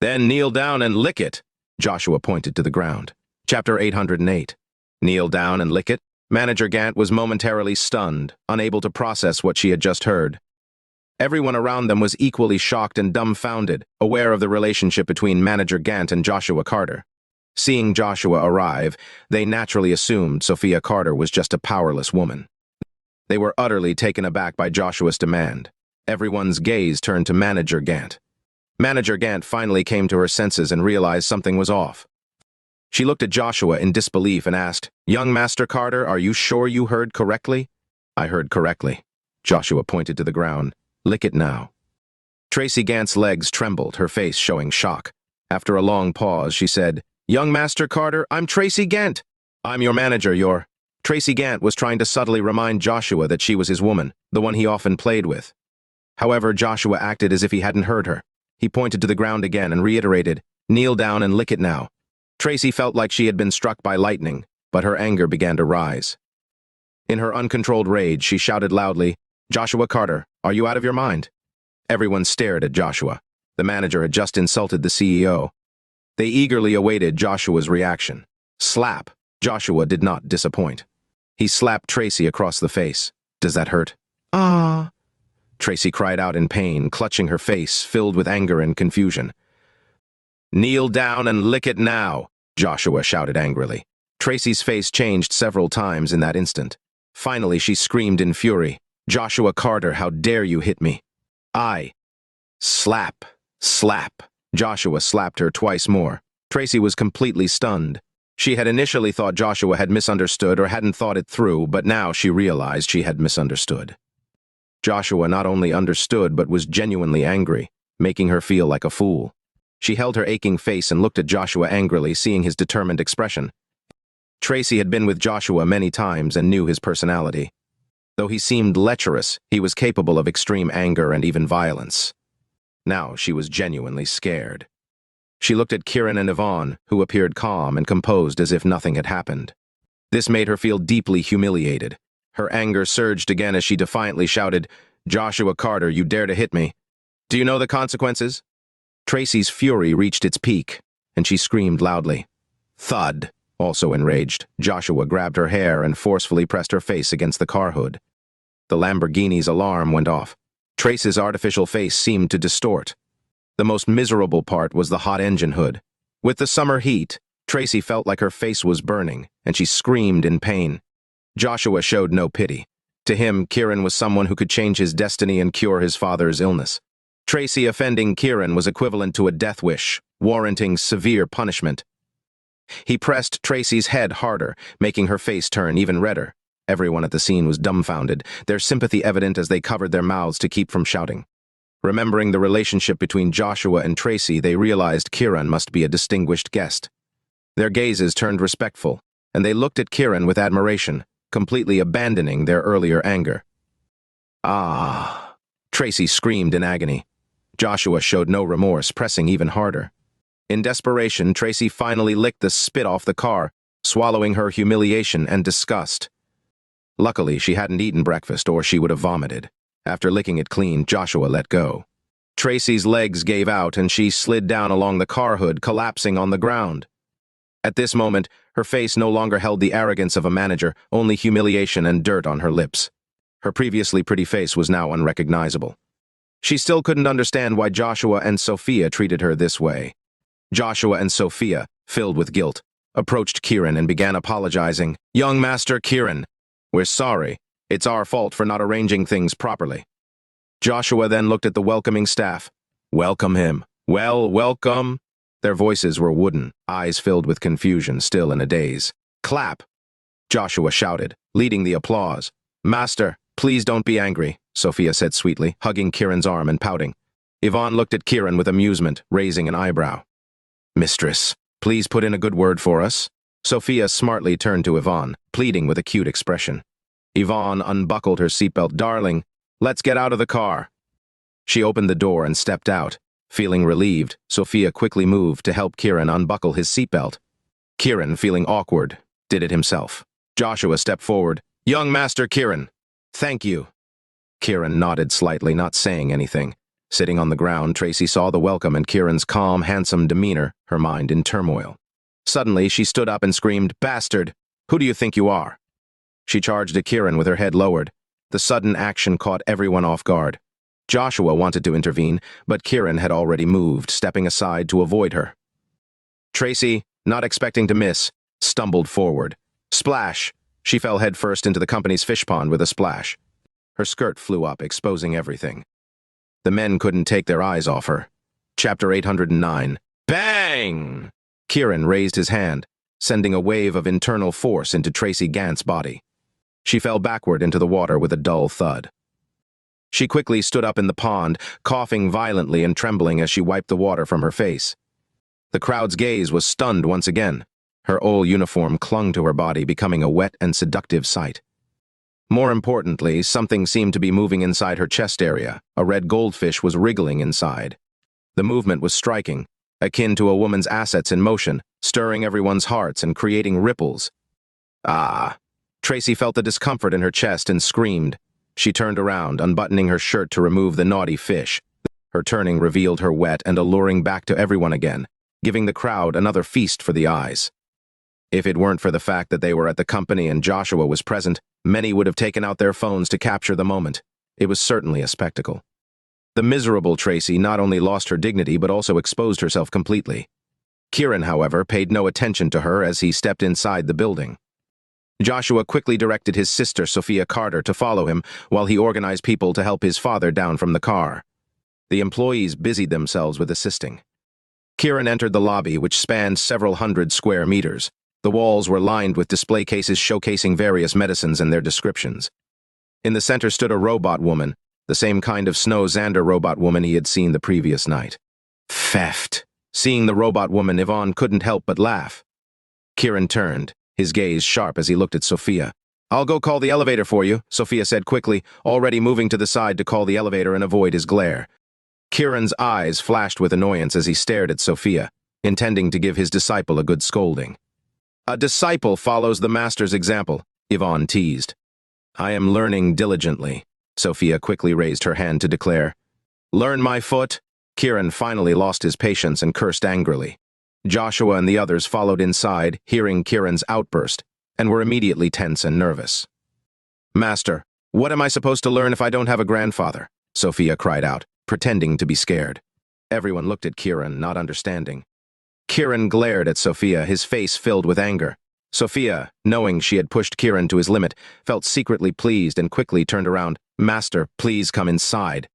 "Then kneel down and lick it." Joshua pointed to the ground. Chapter 808. Kneel down and lick it? Manager Gant was momentarily stunned, unable to process what she had just heard. Everyone around them was equally shocked and dumbfounded, aware of the relationship between Manager Gant and Joshua Carter. Seeing Joshua arrive, they naturally assumed Sophia Carter was just a powerless woman. They were utterly taken aback by Joshua's demand. Everyone's gaze turned to Manager Gant. Manager Gant finally came to her senses and realized something was off. She looked at Joshua in disbelief and asked, "Young Master Carter, are you sure you heard correctly?" "I heard correctly." Joshua pointed to the ground. "Lick it now." Tracy Gant's legs trembled, her face showing shock. After a long pause, she said, Young Master Carter, I'm Tracy Gant. I'm your manager, Tracy Gant was trying to subtly remind Joshua that she was his woman, the one he often played with. However, Joshua acted as if he hadn't heard her. He pointed to the ground again and reiterated, "Kneel down and lick it now." Tracy felt like she had been struck by lightning, but her anger began to rise. In her uncontrolled rage, she shouted loudly, "Joshua Carter, are you out of your mind?" Everyone stared at Joshua. The manager had just insulted the CEO. They eagerly awaited Joshua's reaction. Slap. Joshua did not disappoint. He slapped Tracy across the face. "Does that hurt?" "Ah." Tracy cried out in pain, clutching her face, filled with anger and confusion. "Kneel down and lick it now," Joshua shouted angrily. Tracy's face changed several times in that instant. Finally, she screamed in fury, "Joshua Carter, how dare you hit me?" "I." Slap. Slap. Joshua slapped her twice more. Tracy was completely stunned. She had initially thought Joshua had misunderstood or hadn't thought it through, but now she realized she had misunderstood. Joshua not only understood but was genuinely angry, making her feel like a fool. She held her aching face and looked at Joshua angrily, seeing his determined expression. Tracy had been with Joshua many times and knew his personality. Though he seemed lecherous, he was capable of extreme anger and even violence. Now she was genuinely scared. She looked at Kiran and Yvonne, who appeared calm and composed as if nothing had happened. This made her feel deeply humiliated. Her anger surged again as she defiantly shouted, "Joshua Carter, you dare to hit me. Do you know the consequences?" Tracy's fury reached its peak, and she screamed loudly. Thud. Also enraged, Joshua grabbed her hair and forcefully pressed her face against the car hood. The Lamborghini's alarm went off. Tracy's artificial face seemed to distort. The most miserable part was the hot engine hood. With the summer heat, Tracy felt like her face was burning, and she screamed in pain. Joshua showed no pity. To him, Kiran was someone who could change his destiny and cure his father's illness. Tracy offending Kiran was equivalent to a death wish, warranting severe punishment. He pressed Tracy's head harder, making her face turn even redder. Everyone at the scene was dumbfounded, their sympathy evident as they covered their mouths to keep from shouting. Remembering the relationship between Joshua and Tracy, they realized Kiran must be a distinguished guest. Their gazes turned respectful, and they looked at Kiran with admiration, completely abandoning their earlier anger. "Ah!" Tracy screamed in agony. Joshua showed no remorse, pressing even harder. In desperation, Tracy finally licked the spit off the car, swallowing her humiliation and disgust. Luckily, she hadn't eaten breakfast or she would have vomited. After licking it clean, Joshua let go. Tracy's legs gave out and she slid down along the car hood, collapsing on the ground. At this moment, her face no longer held the arrogance of a manager, only humiliation and dirt on her lips. Her previously pretty face was now unrecognizable. She still couldn't understand why Joshua and Sophia treated her this way. Joshua and Sophia, filled with guilt, approached Kiran and began apologizing. "Young Master Kiran, we're sorry. It's our fault for not arranging things properly." Joshua then looked at the welcoming staff. "Welcome him. Well, welcome." Their voices were wooden, eyes filled with confusion, still in a daze. "Clap," Joshua shouted, leading the applause. "Master, please don't be angry," Sophia said sweetly, hugging Kiran's arm and pouting. Yvonne looked at Kiran with amusement, raising an eyebrow. "Mistress, please put in a good word for us." Sophia smartly turned to Yvonne, pleading with a cute expression. Yvonne unbuckled her seatbelt. "Darling, let's get out of the car." She opened the door and stepped out. Feeling relieved, Sophia quickly moved to help Kiran unbuckle his seatbelt. Kiran, feeling awkward, did it himself. Joshua stepped forward. "Young Master Kiran, thank you." Kiran nodded slightly, not saying anything. Sitting on the ground, Tracy saw the welcome and Kiran's calm, handsome demeanor, her mind in turmoil. Suddenly, she stood up and screamed, "Bastard! Who do you think you are?" She charged at Kiran with her head lowered. The sudden action caught everyone off guard. Joshua wanted to intervene, but Kiran had already moved, stepping aside to avoid her. Tracy, not expecting to miss, stumbled forward. Splash! She fell headfirst into the company's fish pond with a splash. Her skirt flew up, exposing everything. The men couldn't take their eyes off her. Chapter 809. Bang! Kiran raised his hand, sending a wave of internal force into Tracy Gant's body. She fell backward into the water with a dull thud. She quickly stood up in the pond, coughing violently and trembling as she wiped the water from her face. The crowd's gaze was stunned once again. Her old uniform clung to her body, becoming a wet and seductive sight. More importantly, something seemed to be moving inside her chest area. A red goldfish was wriggling inside. The movement was striking, akin to a woman's assets in motion, stirring everyone's hearts and creating ripples. Ah! Tracy felt the discomfort in her chest and screamed. She turned around, unbuttoning her shirt to remove the naughty fish. Her turning revealed her wet and alluring back to everyone again, giving the crowd another feast for the eyes. If it weren't for the fact that they were at the company and Joshua was present, many would have taken out their phones to capture the moment. It was certainly a spectacle. The miserable Tracy not only lost her dignity but also exposed herself completely. Kiran, however, paid no attention to her as he stepped inside the building. Joshua quickly directed his sister, Sophia Carter, to follow him while he organized people to help his father down from the car. The employees busied themselves with assisting. Kiran entered the lobby, which spanned several hundred square meters. The walls were lined with display cases showcasing various medicines and their descriptions. In the center stood a robot woman, the same kind of Xander robot woman he had seen the previous night. Theft! Seeing the robot woman, Yvonne couldn't help but laugh. Kiran turned, his gaze sharp as he looked at Sophia. "I'll go call the elevator for you," Sophia said quickly, already moving to the side to call the elevator and avoid his glare. Kiran's eyes flashed with annoyance as he stared at Sophia, intending to give his disciple a good scolding. "A disciple follows the master's example," Yvonne teased. "I am learning diligently," Sophia quickly raised her hand to declare. "Learn my foot?" Kiran finally lost his patience and cursed angrily. Joshua and the others followed inside, hearing Kiran's outburst, and were immediately tense and nervous. "Master, what am I supposed to learn if I don't have a grandfather?" Sophia cried out, pretending to be scared. Everyone looked at Kiran, not understanding. Kiran glared at Sophia, his face filled with anger. Sophia, knowing she had pushed Kiran to his limit, felt secretly pleased and quickly turned around. "Master, please come inside."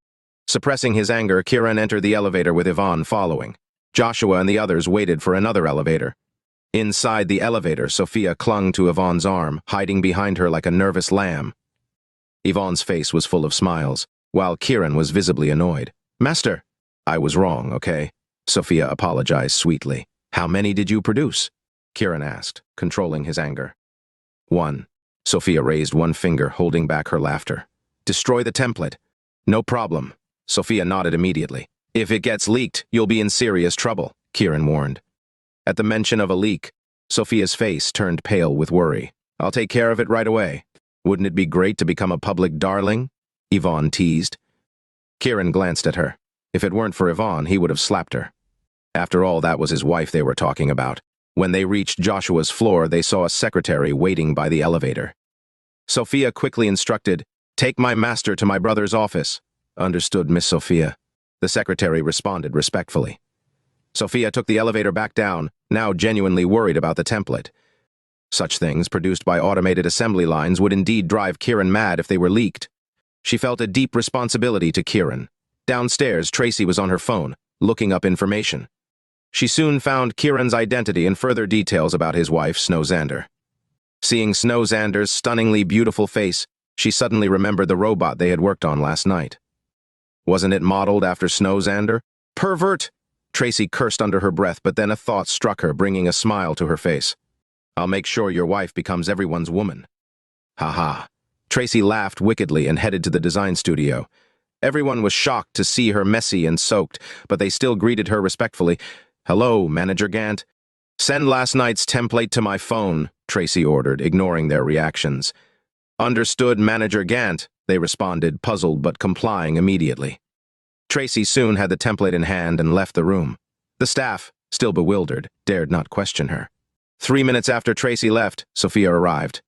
Suppressing his anger, Kiran entered the elevator with Yvonne following. Joshua and the others waited for another elevator. Inside the elevator, Sophia clung to Yvonne's arm, hiding behind her like a nervous lamb. Yvonne's face was full of smiles, while Kiran was visibly annoyed. "Master, I was wrong, okay?" Sophia apologized sweetly. "How many did you produce?" Kiran asked, controlling his anger. "One." Sophia raised one finger, holding back her laughter. "Destroy the template." "No problem." Sophia nodded immediately. "If it gets leaked, you'll be in serious trouble," Kiran warned. At the mention of a leak, Sophia's face turned pale with worry. "I'll take care of it right away." "Wouldn't it be great to become a public darling?" Yvonne teased. Kiran glanced at her. If it weren't for Yvonne, he would have slapped her. After all, that was his wife they were talking about. When they reached Joshua's floor, they saw a secretary waiting by the elevator. Sophia quickly instructed, "Take my master to my brother's office." "Understood, Miss Sophia." The secretary responded respectfully. Sophia took the elevator back down, now genuinely worried about the template. Such things, produced by automated assembly lines, would indeed drive Kiran mad if they were leaked. She felt a deep responsibility to Kiran. Downstairs, Tracy was on her phone, looking up information. She soon found Kiran's identity and further details about his wife, Xander. Seeing Xander's stunningly beautiful face, she suddenly remembered the robot they had worked on last night. Wasn't it modeled after Xander? "Pervert!" Tracy cursed under her breath, but then a thought struck her, bringing a smile to her face. "I'll make sure your wife becomes everyone's woman." "Ha ha." Tracy laughed wickedly and headed to the design studio. Everyone was shocked to see her messy and soaked, but they still greeted her respectfully. "Hello, Manager Gant." "Send last night's template to my phone," Tracy ordered, ignoring their reactions. "Understood, Manager Gant," they responded, puzzled but complying immediately. Tracy soon had the template in hand and left the room. The staff, still bewildered, dared not question her. 3 minutes after Tracy left, Sophia arrived.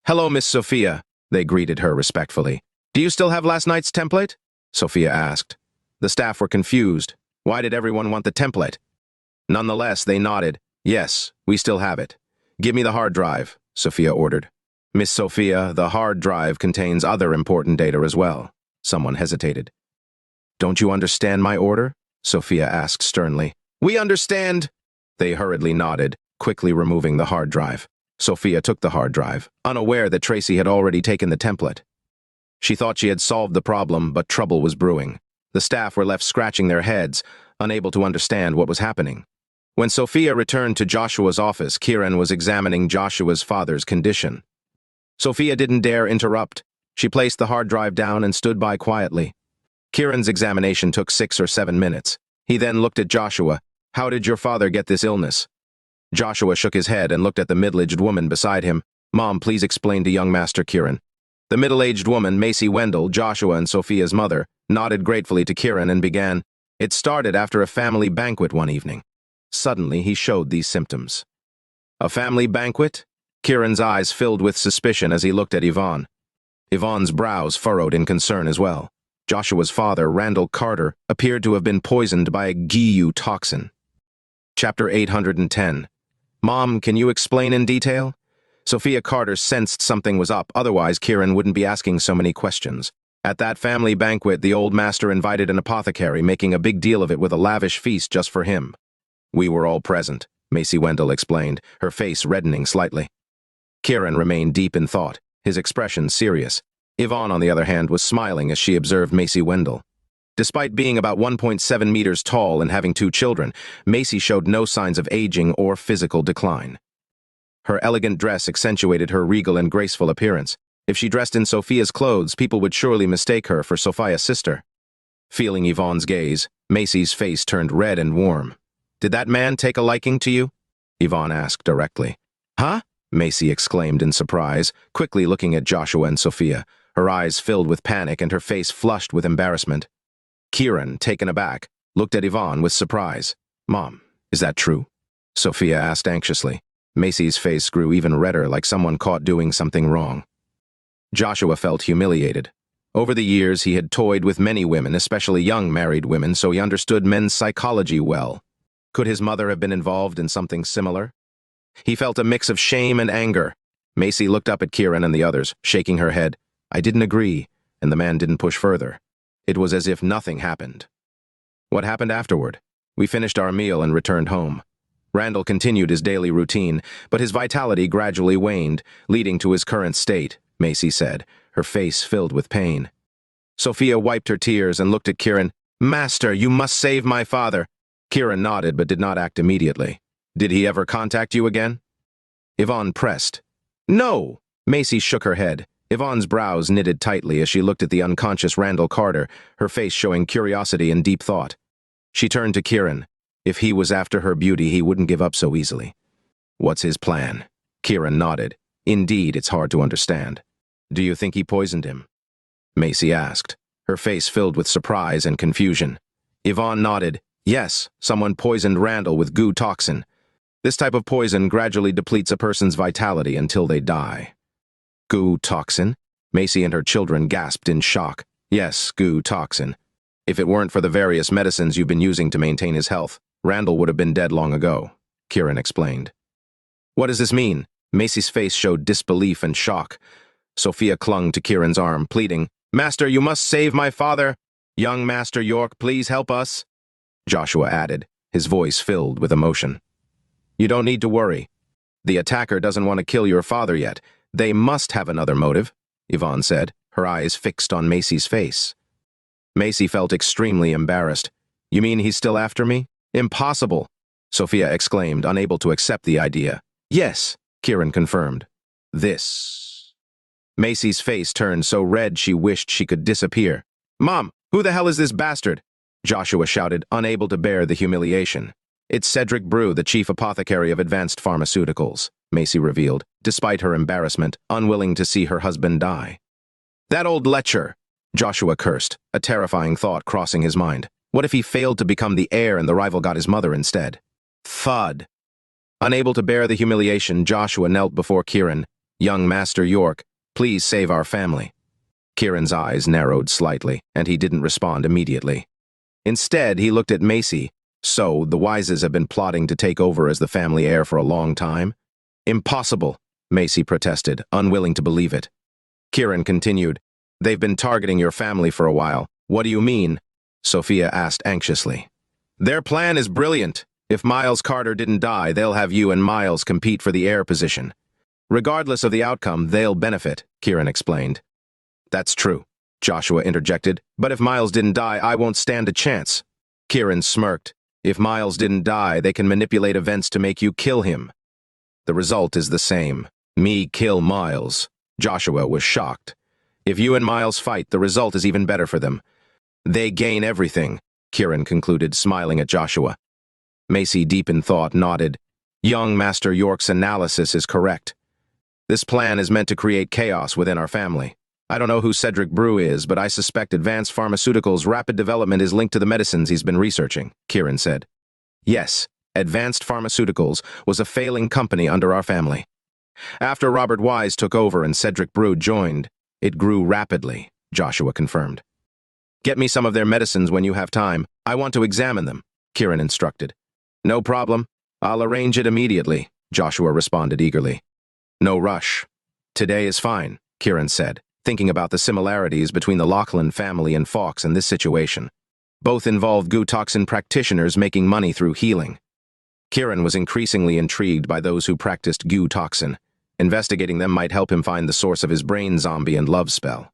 "Hello, Miss Sophia," they greeted her respectfully. "Do you still have last night's template?" Sophia asked. The staff were confused. Why did everyone want the template? Nonetheless, they nodded. "Yes, we still have it." "Give me the hard drive," Sophia ordered. "Miss Sophia, the hard drive contains other important data as well." Someone hesitated. "Don't you understand my order?" Sophia asked sternly. "We understand." They hurriedly nodded, quickly removing the hard drive. Sophia took the hard drive, unaware that Tracy had already taken the template. She thought she had solved the problem, but trouble was brewing. The staff were left scratching their heads, unable to understand what was happening. When Sophia returned to Joshua's office, Kiran was examining Joshua's father's condition. Sophia didn't dare interrupt. She placed the hard drive down and stood by quietly. Kiran's examination took 6 or 7 minutes. He then looked at Joshua. "How did your father get this illness?" Joshua shook his head and looked at the middle-aged woman beside him. "Mom, please explain to young Master Kiran." The middle-aged woman, Macy Wendell, Joshua and Sophia's mother, nodded gratefully to Kiran and began. "It started after a family banquet one evening. Suddenly, he showed these symptoms." "A family banquet?" Kiran's eyes filled with suspicion as he looked at Yvonne. Yvonne's brows furrowed in concern as well. Joshua's father, Randall Carter, appeared to have been poisoned by a GU toxin. Chapter 810. "Mom, can you explain in detail?" Sophia Carter sensed something was up, otherwise Kiran wouldn't be asking so many questions. At that family banquet, the old master invited an apothecary, making a big deal of it with a lavish feast just for him. "We were all present," Macy Wendell explained, her face reddening slightly. Kiran remained deep in thought, his expression serious. Yvonne, on the other hand, was smiling as she observed Macy Wendell. Despite being about 1.7 meters tall and having 2 children, Macy showed no signs of aging or physical decline. Her elegant dress accentuated her regal and graceful appearance. If she dressed in Sophia's clothes, people would surely mistake her for Sophia's sister. Feeling Yvonne's gaze, Macy's face turned red and warm. "Did that man take a liking to you?" Yvonne asked directly. "Huh?" Macy exclaimed in surprise, quickly looking at Joshua and Sophia, her eyes filled with panic and her face flushed with embarrassment. Kiran, taken aback, looked at Yvonne with surprise. "Mom, is that true?" Sophia asked anxiously. Macy's face grew even redder, like someone caught doing something wrong. Joshua felt humiliated. Over the years, he had toyed with many women, especially young married women, so he understood men's psychology well. Could his mother have been involved in something similar? He felt a mix of shame and anger. Macy looked up at Kiran and the others, shaking her head. "I didn't agree," and the man didn't push further. It was as if nothing happened. What happened afterward? We finished our meal and returned home. Randall continued his daily routine, but his vitality gradually waned, leading to his current state, Macy said, her face filled with pain. Sophia wiped her tears and looked at Kiran. "Master, you must save my father." Kiran nodded but did not act immediately. "Did he ever contact you again?" Yvonne pressed. "No!" Macy shook her head. Yvonne's brows knitted tightly as she looked at the unconscious Randall Carter, her face showing curiosity and deep thought. She turned to Kiran. If he was after her beauty, he wouldn't give up so easily. "What's his plan?" Kiran nodded. "Indeed, it's hard to understand." "Do you think he poisoned him?" Macy asked, her face filled with surprise and confusion. Yvonne nodded. "Yes, someone poisoned Randall with goo toxin. This type of poison gradually depletes a person's vitality until they die." "Goo toxin?" Macy and her children gasped in shock. "Yes, goo toxin. If it weren't for the various medicines you've been using to maintain his health, Randall would have been dead long ago," Kiran explained. "What does this mean?" Macy's face showed disbelief and shock. Sophia clung to Kiran's arm, pleading, "Master, you must save my father. Young Master York, please help us." Joshua added, his voice filled with emotion. "You don't need to worry. The attacker doesn't want to kill your father yet. They must have another motive," Yvonne said, her eyes fixed on Macy's face. Macy felt extremely embarrassed. "You mean he's still after me?" "Impossible," Sophia exclaimed, unable to accept the idea. "Yes," Kiran confirmed. "This." Macy's face turned so red she wished she could disappear. "Mom, who the hell is this bastard?" Joshua shouted, unable to bear the humiliation. "It's Cedric Brew, the chief apothecary of advanced pharmaceuticals," Macy revealed, despite her embarrassment, unwilling to see her husband die. "That old lecher," Joshua cursed, a terrifying thought crossing his mind. What if he failed to become the heir and the rival got his mother instead? Thud. Unable to bear the humiliation, Joshua knelt before Kiran. "Young Master York, please save our family." Kiran's eyes narrowed slightly, and he didn't respond immediately. Instead, he looked at Macy. "So, the Wises have been plotting to take over as the family heir for a long time?" "Impossible," Macy protested, unwilling to believe it. Kiran continued, "They've been targeting your family for a while. What do you mean?" Sophia asked anxiously. "Their plan is brilliant. If Miles Carter didn't die, they'll have you and Miles compete for the heir position. Regardless of the outcome, they'll benefit," Kiran explained. "That's true," Joshua interjected, "but if Miles didn't die, I won't stand a chance." Kiran smirked. If Miles didn't die, they can manipulate events to make you kill him. The result is the same. Me kill Miles. Joshua was shocked. If you and Miles fight, the result is even better for them. They gain everything, Kiran concluded, smiling at Joshua. Macy, deep in thought, nodded. Young Master York's analysis is correct. This plan is meant to create chaos within our family. I don't know who Cedric Brew is, but I suspect Advanced Pharmaceuticals' rapid development is linked to the medicines he's been researching, Kiran said. Yes, Advanced Pharmaceuticals was a failing company under our family. After Robert Wise took over and Cedric Brew joined, it grew rapidly, Joshua confirmed. Get me some of their medicines when you have time. I want to examine them, Kiran instructed. No problem. I'll arrange it immediately, Joshua responded eagerly. No rush. Today is fine, Kiran said, thinking about the similarities between the Lachlan family and Fawkes in this situation. Both involved goo toxin practitioners making money through healing. Kiran was increasingly intrigued by those who practiced goo toxin. Investigating them might help him find the source of his brain zombie and love spell.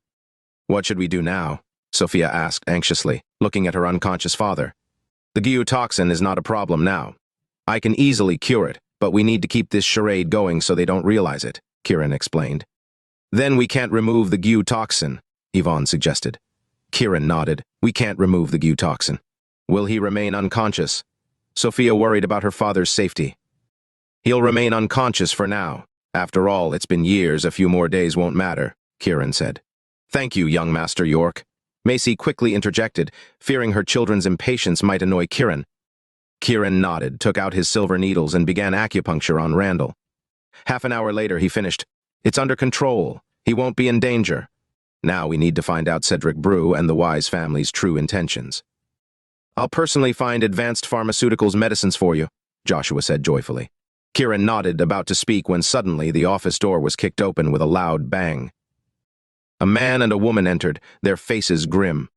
What should we do now? Sophia asked anxiously, looking at her unconscious father. The goo toxin is not a problem now. I can easily cure it, but we need to keep this charade going so they don't realize it, Kiran explained. Then we can't remove the goo toxin, Yvonne suggested. Kiran nodded. We can't remove the goo toxin. Will he remain unconscious? Sophia worried about her father's safety. He'll remain unconscious for now. After all, it's been years, a few more days won't matter, Kiran said. Thank you, young Master York. Macy quickly interjected, fearing her children's impatience might annoy Kiran. Kiran nodded, took out his silver needles, and began acupuncture on Randall. Half an hour later, he finished. It's under control. He won't be in danger. Now we need to find out Cedric Brew and the Wise family's true intentions. I'll personally find Advanced Pharmaceuticals medicines for you, Joshua said joyfully. Kiran nodded, about to speak, when suddenly the office door was kicked open with a loud bang. A man and a woman entered, their faces grim.